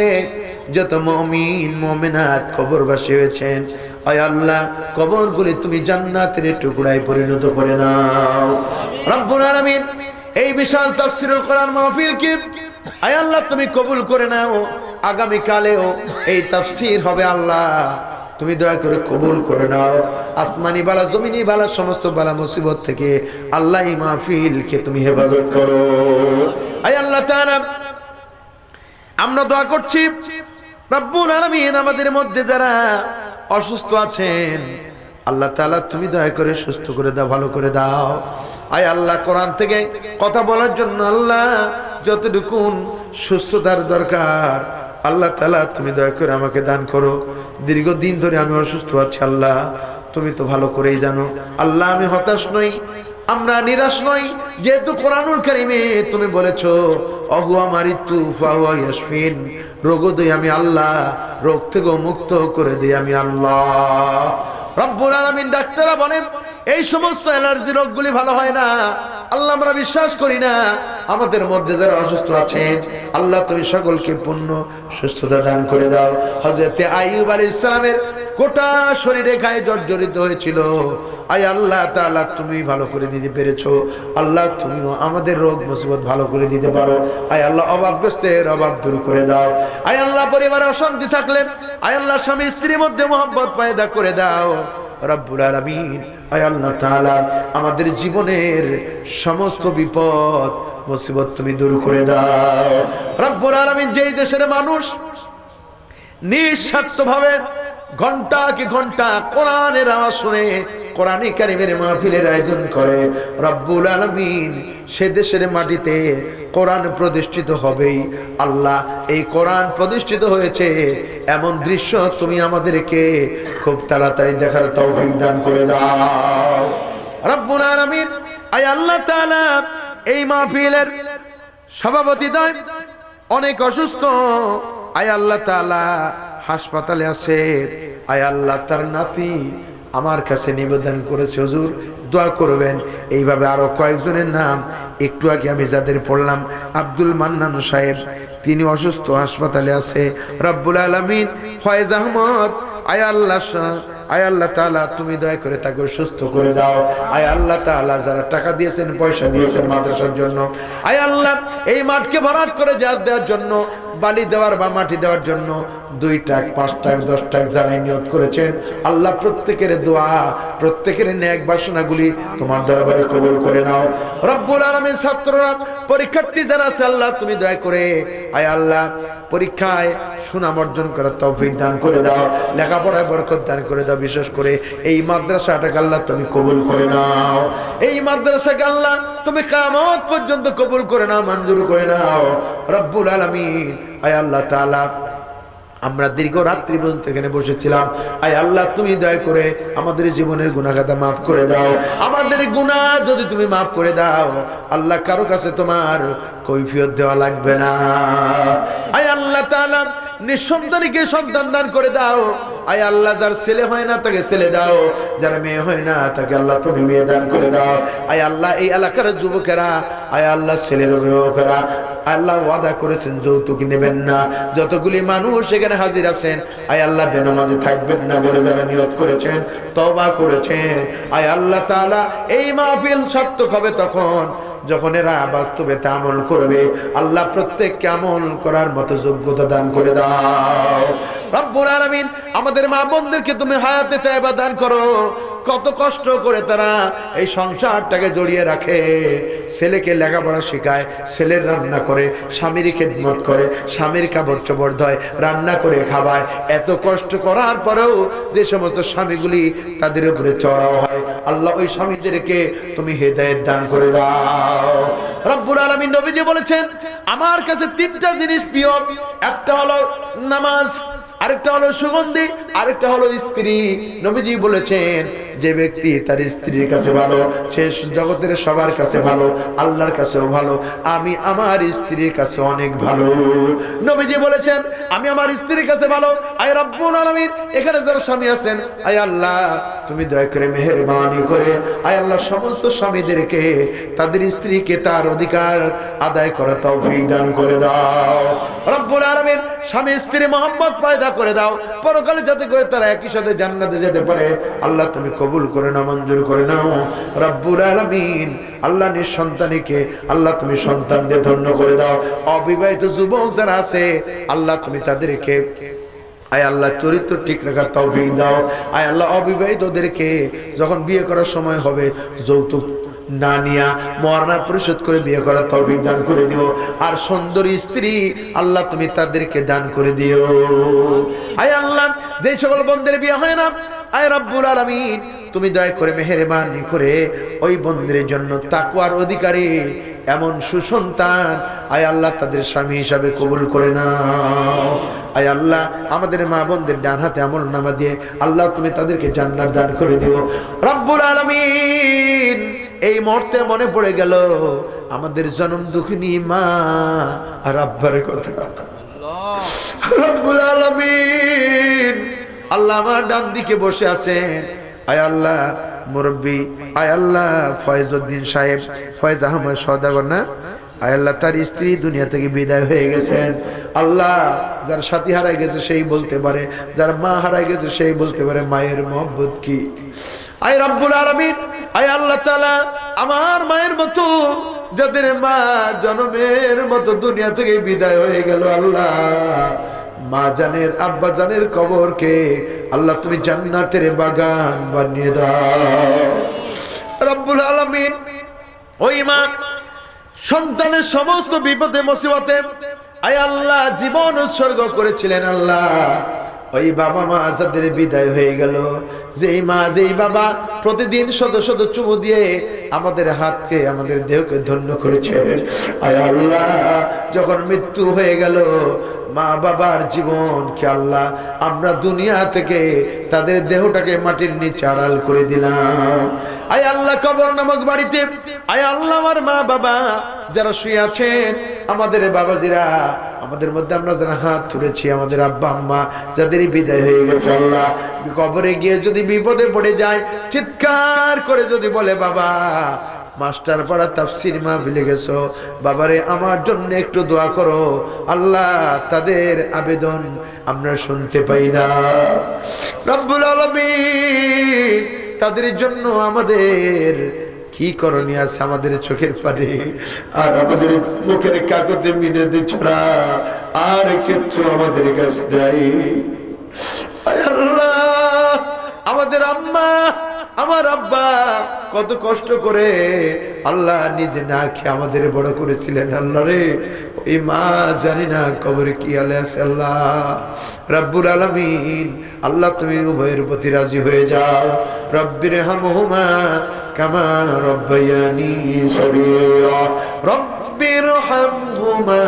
যত মুমিন মুমিনাত কবরবাসী হয়েছেন, আয় আল্লাহ কবরগুলি তুমি জান্নাতের টুকরায় পরিণত করে নাও। রব্বুল আলামিন এই বিশাল তাফসীরুল কোরআন মাহফিলকে আয় আল্লাহ তুমি কবুল করে নাও। আগামী কালেও এই তাফসীর হবে আল্লাহ, তুমি দয়া করে কবুল করে নাও। আসমানি বালা জমিনি বালা সমস্ত বালা মুসিবত থেকে আল্লাহ এই মাহফিলকে তুমি হেফাজত করো। আয় আল্লাহ তাআলা আমরা দোয়া করছি, রব্বুল আলামিন আমাদের মধ্যে যারা অসুস্থ আছেন আল্লাহ তাআলা তুমি দয়া করে সুস্থ করে দাও, ভালো করে দাও। আয় আল্লাহ কোরআন থেকে কথা বলার জন্য আল্লাহ যতটুকু সুস্থতার দরকার আল্লাহ তাআলা তুমি দয়া করে আমাকে দান করো। দীর্ঘদিন ধরে আমি অসুস্থ আছি আল্লাহ, তুমি তো ভালো করেই জানো আল্লাহ। আমি হতাশ নই, আমরা নিরাশ নই, যেহেতু কোরআনুল কারীমে তুমি বলেছো অহুয়া মারিতু ফাহুয়া ইয়াশফিন, রোগ দেই আমি আল্লাহ, রোগ থেকে মুক্ত করে দেই আমি আল্লাহ। রব্বুল আলামিন ডাক্তাররা বলেন এই সমস্ত অ্যালার্জি রোগগুলি ভালো হয় না আল্লাহ, আমরা বিশ্বাস করি না। আমাদের মধ্যে যারা অসুস্থ আছেন আল্লাহ তুমি সকলকে পূর্ণ সুস্থতা দান করে দাও। হযরত আইয়ুব আলাইহিস সালামের গোটা শরীরে গায়ে জর্জরিত হয়েছিল, আয় আল্লাহ তাআলা তুমি ভালো করে দিতে পেরেছো। আল্লাহ তুমিও আমাদের রোগ মুসিবত ভালো করে দিতে পারো। আয় আল্লাহ অভাবগ্রস্তের অভাব দূর করে দাও। আয় আল্লাহ পরিবারে অশান্তি থাকলে আয় আল্লাহ স্বামী স্ত্রীর মধ্যে মহব্বত পয়দা করে দাও রব্বুল আলামিন। আয় আল্লাহ তাআলা আমাদের জীবনের সমস্ত বিপদ মুসিবত তুমি দূর করে দাও রব্বুল আলামিন। যেই দেশের মানুষ নিঃস্বার্থভাবে ঘন্টাকে ঘন্টা কোরআনের আওয়াজ শুনে কোরআনে কারিমের মাহফিলের আয়োজন করে রব্বুল আলামিন, সে দেশের মাটিতে কোরআন প্রতিষ্ঠিত হবেই। আল্লাহ এই কোরআন প্রতিষ্ঠিত হয়েছে এমন দৃশ্য তুমি আমাদেরকে খুব তাড়াতাড়ি দেখার তৌফিক দান করে দাও রব্বুল আলামিন। আয় আল্লাহ তাআলা এই মাহফিলের সভাপতি দয় অনেক অসুস্থ, আয় আল্লাহ তাআলা হাসপাতালে আছে। আয় আল্লাহ তার নাতি আমার কাছে নিবেদন করেছে হুজুর দোয়া করবেন। এইভাবে আরো কয়েকজনের নাম একটু আগে আমি যাদের পড়লাম, আব্দুল মান্নান সাহেব তিনি অসুস্থ হাসপাতালে আছে রব্বুল আলামিন। ফয়েজ আহমদ আয় আল্লাহ তাআলা তুমি দয়া করে তাকে সুস্থ করে দাও। আয় আল্লাহ তাআলা যারা টাকা দিয়েছেন পয়সা দিয়েছেন মাদ্রাসার জন্য, আয় আল্লাহ এই মাঠকে ভরাট করে জাল দেওয়ার জন্য, বালি দেওয়ার বা মাটি দেওয়ার জন্য 2 টাকা 5 টাকা 10 টাকা যারা নিয়ত করেছেন আল্লাহ প্রত্যেকের দোয়া প্রত্যেকের নেক বাসনাগুলি তোমার দরবারে কবুল করে নাও রব্বুল আলামিন। ছাত্ররা পরীক্ষার্থী যারা আছে আল্লাহ তুমি দয়া করে আয় আল্লাহ পরীক্ষায় সুনাম অর্জন করার তৌফিক দান করে দাও, লেখাপড়ায় বরকত দান করে দাও। বিশেষ করে এই মাদ্রাসাটাকে আল্লাহ তুমি কবুল করে নাও, এই মাদ্রাসাকে আল্লাহ তুমি কিয়ামত পর্যন্ত কবুল করে নাও, মঞ্জুর করে নাও রব্বুল আলামিন। আয় আল্লাহ তাআলা আমরা দীর্ঘ রাত্রি পর্যন্ত এখানে বসেছিলাম, আয় আল্লাহ তুমি দয়া করে আমাদের জীবনের গুনাহ খাতা মাফ করে দাও। আমাদের গুনাহ যদি তুমি মাফ করে দাও আল্লাহ কারো কাছে তোমার কৈফিয়ত দেওয়া লাগবে না। আয় আল্লাহ তাআলা নিঃসন্তানকে সন্তান দান করে দাও। আয় আল্লাহ যার ছেলে হয় না তাকে ছেলে দাও, যার মেয়ে হয় না তাকে আল্লাহ তুমি মেয়ে দান করে দাও। আয় আল্লাহ এই এলাকার যুবকেরা আয় আল্লাহ ছেলের অভিভাবকেরা আল্লাহ ওয়াদা করেছেন যৌতুক নেবেন না। যতগুলি মানুষ এখানে হাজির আছেন আয় আল্লাহ বেনামাজি থাকবেন না বলে যারা নিয়ত করেছেন তওবা করেছেন, আয় আল্লাহ তাআলা এই মাহফিল সার্থক হবে তখন যখন এরা বাস্তবে তা আমল করবে। আল্লাহ প্রত্যেককে আমল করার মতো যোগ্যতা দান করে দাও রব্বুল আলামিন। আমাদের মা বোনদেরকে তুমি হায়াতে তাইবা দান করো। কত কষ্ট করে তারা এই সংসারটাকে জড়িয়ে রাখে, ছেলেকে লেখাপড়া শেখায়, ছেলের রান্না করে, স্বামীর খেদমত করে, স্বামীর কাপড় চোপড় ধয়, রান্না করে খাওয়ায়। এত কষ্ট করার পরেও যে সমস্ত স্বামীগুলি তাদের উপরে চড়াও হয় আল্লাহ ওই স্বামীদেরকে তুমি হেদায়েত দান করে দাও রব্বুল আলামিন। নবীজি বলেছেন আমার কাছে 3টা জিনিস প্রিয়, একটা হলো নামাজ, আরেকটা হলো সুগন্ধি, আরেকটা হলো স্ত্রী। নবীজি বলেছেন যে ব্যক্তি তার স্ত্রীর কাছে ভালো সে জগতের সবার কাছে ভালো, আল্লাহর কাছেও ভালো। আমি আমার স্ত্রীর কাছে অনেক ভালো। নবীজি বলেছেন আমি আমার স্ত্রীর কাছে ভালো। আয় রব্বুল আলামিন এখানে যারা স্বামী আছেন আয় আল্লাহ তুমি দয়া করে মেহেরবানি করে আয় আল্লাহ সমস্ত স্বামীদেরকে তাদের স্ত্রীকে তার অধিকার আদায় করার তৌফিক দান করে দাও রব্বুল আলামিন। স্বামী স্ত্রী মহব্বত পয়দা করে দাও, পরকালে যাতে করে তারা একই সাথে জান্নাতে যেতে পারে আল্লাহ তুমি কবুল করে নাও, মঞ্জুর করে নাও রব্বুল আলামিন। আল্লাহ নিঃসন্তানীকে আল্লাহ তুমি সন্তান দিয়ে ধন্য করে দাও। অবিবাহিত যুবক যারা আছে আল্লাহ তুমি তাদেরকে আয় আল্লাহ চরিত্র ঠিক রাখার তৌফিক দাও। আয় আল্লাহ অবিবাহিতদেরকে যখন বিয়ে করার সময় হবে যৌতুক না নিয়া মহারণা পরিশোধ করে বিয়ে করার তৌফিক দান করে দিও। আর সুন্দরী স্ত্রী আল্লাহ তুমি তাদেরকে দান করে দিও। আয় আল্লাহ যে সকল বোনদের বিয়ে হয় না আয় রব্বুল আলামিন তুমি দয়া করে মেহেরবানি করে ওই বোনদের জন্য তাকওয়ার অধিকারী এমন সুসন্তান আয় আল্লাহ তাদের স্বামী হিসাবে কবুল করে নাও। আয় আল্লাহ আমাদের মা বোনদের ডান হাতে আমলনামা দিয়ে আল্লাহ তুমি তাদেরকে জান্নাত দান করে দিও রব্বুল আলামিন। এই মুহূর্তে মনে পড়ে গেল আমাদের জনম দুঃখিনী মা আর আব্বার কথা রব্বুল আলামিন। আল্লাহ আমার ডান দিকে বসে আছেন আয় আল্লাহ মুরব্বী, আয় আল্লাহ ফয়েজউদ্দিন সাহেব, ফয়েজ আহমদ সওদাগর না, আয় আল্লাহ তার স্ত্রী দুনিয়া থেকে বিদায় হয়ে গেছেন আল্লাহ যার সাথী হারাই গেছে সেই বলতে পারে, যার মা হারাই গেছে সেই বলতে পারে মায়ের মহব্বত কি। আয় রব্বুল আলামিন, আয় আল্লাহ তাআলা আমার মায়ের মতো যাদের মা জন্মের মতো দুনিয়া থেকে বিদায় হয়ে গেল আল্লাহ, মা জানের আব্বা জানের কবরকে আল্লাহ তুমি জান্নাতের বাগান বানিয়ে দাও রব্বুল আলামিন। ওই মা সন্তানের সমস্ত বিপদে মুসিবতে আয় আল্লাহ জীবন উৎসর্গ করেছিলেন আল্লাহ, ওই বাবা মা যাদের বিদায় হয়ে গেল, যেই মা যেই বাবা প্রতিদিন শত শত চুমু দিয়ে আমাদের হাতকে আমাদের দেহকে ধন্য করেছে, আয় আল্লাহ যখন মৃত্যু হয়ে গেল মা বাবার জীবনকে আল্লাহ আমরা দুনিয়া থেকে তাদের দেহটাকে মাটির নিচে আড়াল করে দিলাম। আয় আল্লাহ কবর নামক বাড়িতে আয় আল্লাহ আমার মা বাবা যারা শুয়ে আছেন, আমাদের বাবাজিরা, আমাদের মধ্যে আমরা যারা হাত তুলেছি, আমাদের আব্বা আম্মা যাদের বিদায় হয়ে গেছে আল্লাহ, কবরে গিয়ে যদি বিপদে পড়ে যায় চিৎকার করে যদি বলে বাবা মাস্টার পাড়া তাফসীর মাহফিলে গেছো, বাবারে আমার জন্য একটু দোয়া করো, আল্লাহ তাদের আবেদন আমরা শুনতে পাই না রব্বুল আলামিন। তাদের জন্য আমাদের কি করণীয় আছে? আমাদের চোখের পানি আর আমাদের মুখের কাগজে মিনতি ছাড়া আর কিচ্ছু আমাদের কাছে নাই। আল্লাহ আমাদের আম্মা আমার আব্বা কত কষ্ট করে আল্লাহ নিজে না খেয়ে আমাদের বড় করেছিলেন আল্লাহ রে, ওই মা জানি না কবরে কি হালে আছে আল্লাহ রব্বুল আলামিন। আল্লাহ তুমি উভয়ের প্রতি রাজি হয়ে যাও, রব্বির হামহুমা কামা রব্বায়ানি সগীরা, রব্বির হামহুমা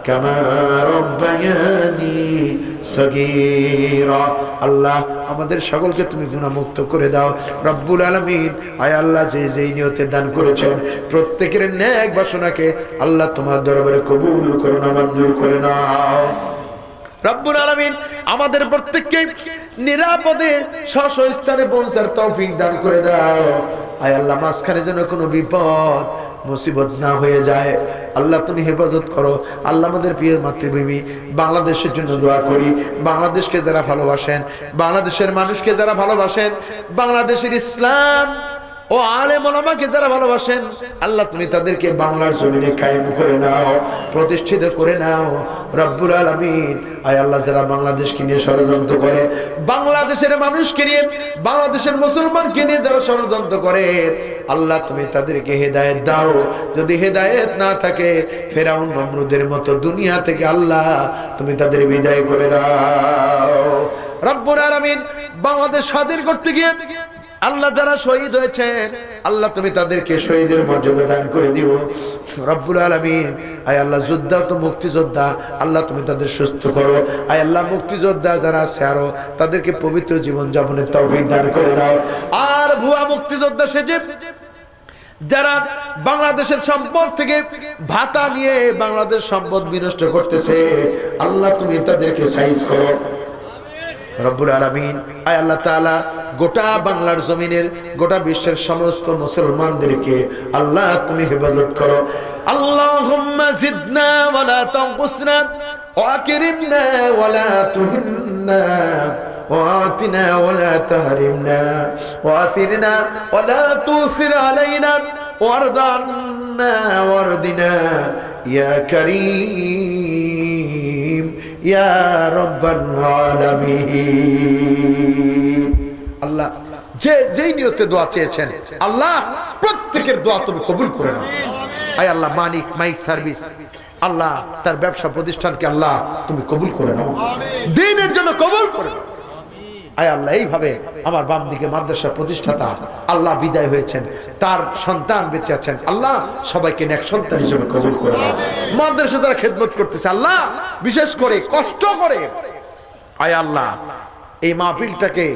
কামা রব্বায়ানি সগীরা। আল্লাহ আমাদের সকলকে তুমি গুনাহমুক্ত করে দাও রব্বুল আলামিন। আয় আল্লাহ যে যেই নিয়তে দান করেছেন প্রত্যেকের নেক বাসনাকে আল্লাহ তোমার দরবারে কবুল করো না, মঞ্জুর করে নাও রব্বুল আলামিন। আমাদের প্রত্যেককে নিরাপদে স্ব স্থানে পৌঁছার তৌফিক দান করে দাও। আয় আল্লাহ মাঝখানে যেন কোনো বিপদ মুসিবত না হয়ে যায় আল্লাহ তুমি হেফাজত করো আল্লাহ। আমাদের প্রিয় মাতৃভূমি বাংলাদেশের জন্য দোয়া করি, বাংলাদেশকে যারা ভালোবাসেন, বাংলাদেশের মানুষকে যারা ভালোবাসেন, বাংলাদেশের ইসলাম ও আলেম ওলামাকে যারা ভালোবাসেন আল্লাহ তুমি তাদেরকে বাংলার জমিনে কায়েম করে নাও, প্রতিষ্ঠিত করে নাও রব্বুল আলামিন। আয় আল্লাহ যারা বাংলাদেশকে নিয়ে ষড়যন্ত্র করে, বাংলাদেশের মানুষকে নিয়ে, বাংলাদেশের মুসলমানকে নিয়ে যারা ষড়যন্ত্র করে আল্লাহ তুমি তাদেরকে হেদায়েত দাও। যদি হেদায়েত না থাকে ফেরাউন নমরুদের মতো দুনিয়া থেকে আল্লাহ তুমি তাদের বিদায় করে দাও রব্বুল আলামিন। বাংলাদেশ স্বাধীন করতে গিয়ে আল্লাহ যারা শহীদ হয়েছেন আল্লাহ তুমি তাদেরকে শহীদের মর্যাদা দান করে দিও রব্বুল আলামিন। আয় আল্লাহ যোদ্ধা তো মুক্তিযোদ্ধা আল্লাহ তুমি তাদের সুস্থ করো। আয় আল্লাহ মুক্তিযোদ্ধা যারা আছে আরো তাদেরকে পবিত্র জীবন যাপনের তৌফিক দান করে দাও। আর ভুয়া মুক্তিযোদ্ধা সেজে যারা বাংলাদেশের সম্পদ থেকে ভাতা নিয়ে বাংলাদেশ সম্পদ বিনষ্ট করতেছে আল্লাহ তুমি তাদেরকে সাইজ করো রব্বুল আলামিন। আয় আল্লাহ তাআলা গোটা বাংলার জমিনের গোটা বিশ্বের সমস্ত মুসলমানদেরকে আল্লাহ তুমি হেফাজত করো। আল্লাহুম্মা জিদনা ওয়ালা তানকুসনা ওয়া আকরিমনা ওয়ালা তুহিন্না وآتنا ولا تحرمنا وآثرنا ولا تؤثر علينا وارض عنا وارضنا يا كريم يا رب العالمين আল্লাহ যেই নিয়তে দোয়া চেয়েছেন আল্লাহ প্রত্যেকের দোয়া তুমি কবুল করে নাও। আয় আল্লাহ মানিক মাইক সার্ভিস আল্লাহ তার ব্যবসা প্রতিষ্ঠানকে আল্লাহ তুমি কবুল করে নাও, দ্বীনের জন্য কবুল করে নাও। আয় আল্লাহ এইভাবে আমার বাম দিকে মাদ্রাসা প্রতিষ্ঠাতা আল্লাহ বিদায় হয়েছেন, তার সন্তান বেঁচে আছেন আল্লাহ সবাইকে নেক সন্তান হিসেবে কবুল করে নাও। মাদ্রাসা যারা খেদমত করতেছে আল্লাহ বিশেষ করে কষ্ট করে আয় আল্লাহ এই মাহফিলটাকে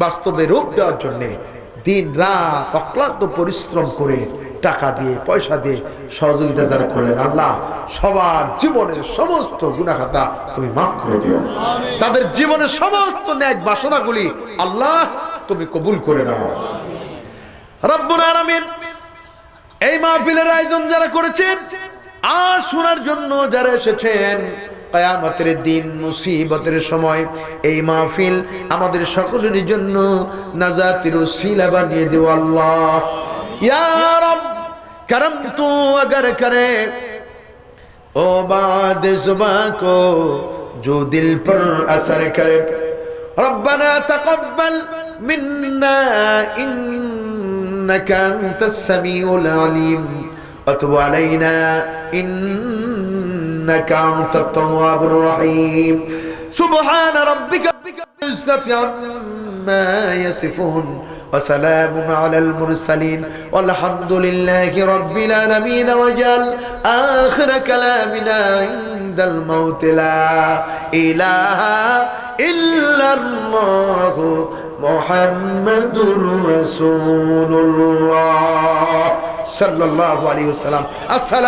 বাস্তবে রূপ দেওয়ার জন্য দিন রাত অক্লান্ত পরিশ্রম করে টাকা দিয়ে পয়সা দিয়ে সহযোগিতা যারা করলেন আল্লাহ সবার জীবনের সমস্ত গুনাহ খাতা তুমি মাফ করে দিও, তাদের জীবনের সমস্ত নেক বাসনাগুলি আল্লাহ তুমি কবুল করে নাও রব্বুল আলামিন। এই মাহফিলের আয়োজন যারা করেছেন আর শোনার জন্য যারা এসেছেন, কিয়ামতের দিন মুসিবতের সময় এই মাহফিল আমাদের সকলের জন্য নাজাতের উসিলা বানিয়ে দিও আল্লাহ। ইয়া রব करम तू अगर करे ओ बाद जुबां को जो दिल पर असर करे, रब्बना तक़ब्बल मिन्ना इन्नका अंतस समीउल अलीम व तुब अलैना इन्नका अंतत तव्वाबुर रहीम। सुब्हान रब्बिका रब्बिल इज्जति अम्मा यसिफून وسلام على المرسلين والحمد لله رب العالمين وجل آخر كلامنا عند الموت لا إله إلا الله محمد رسول الله صلى الله عليه وسلم. السلام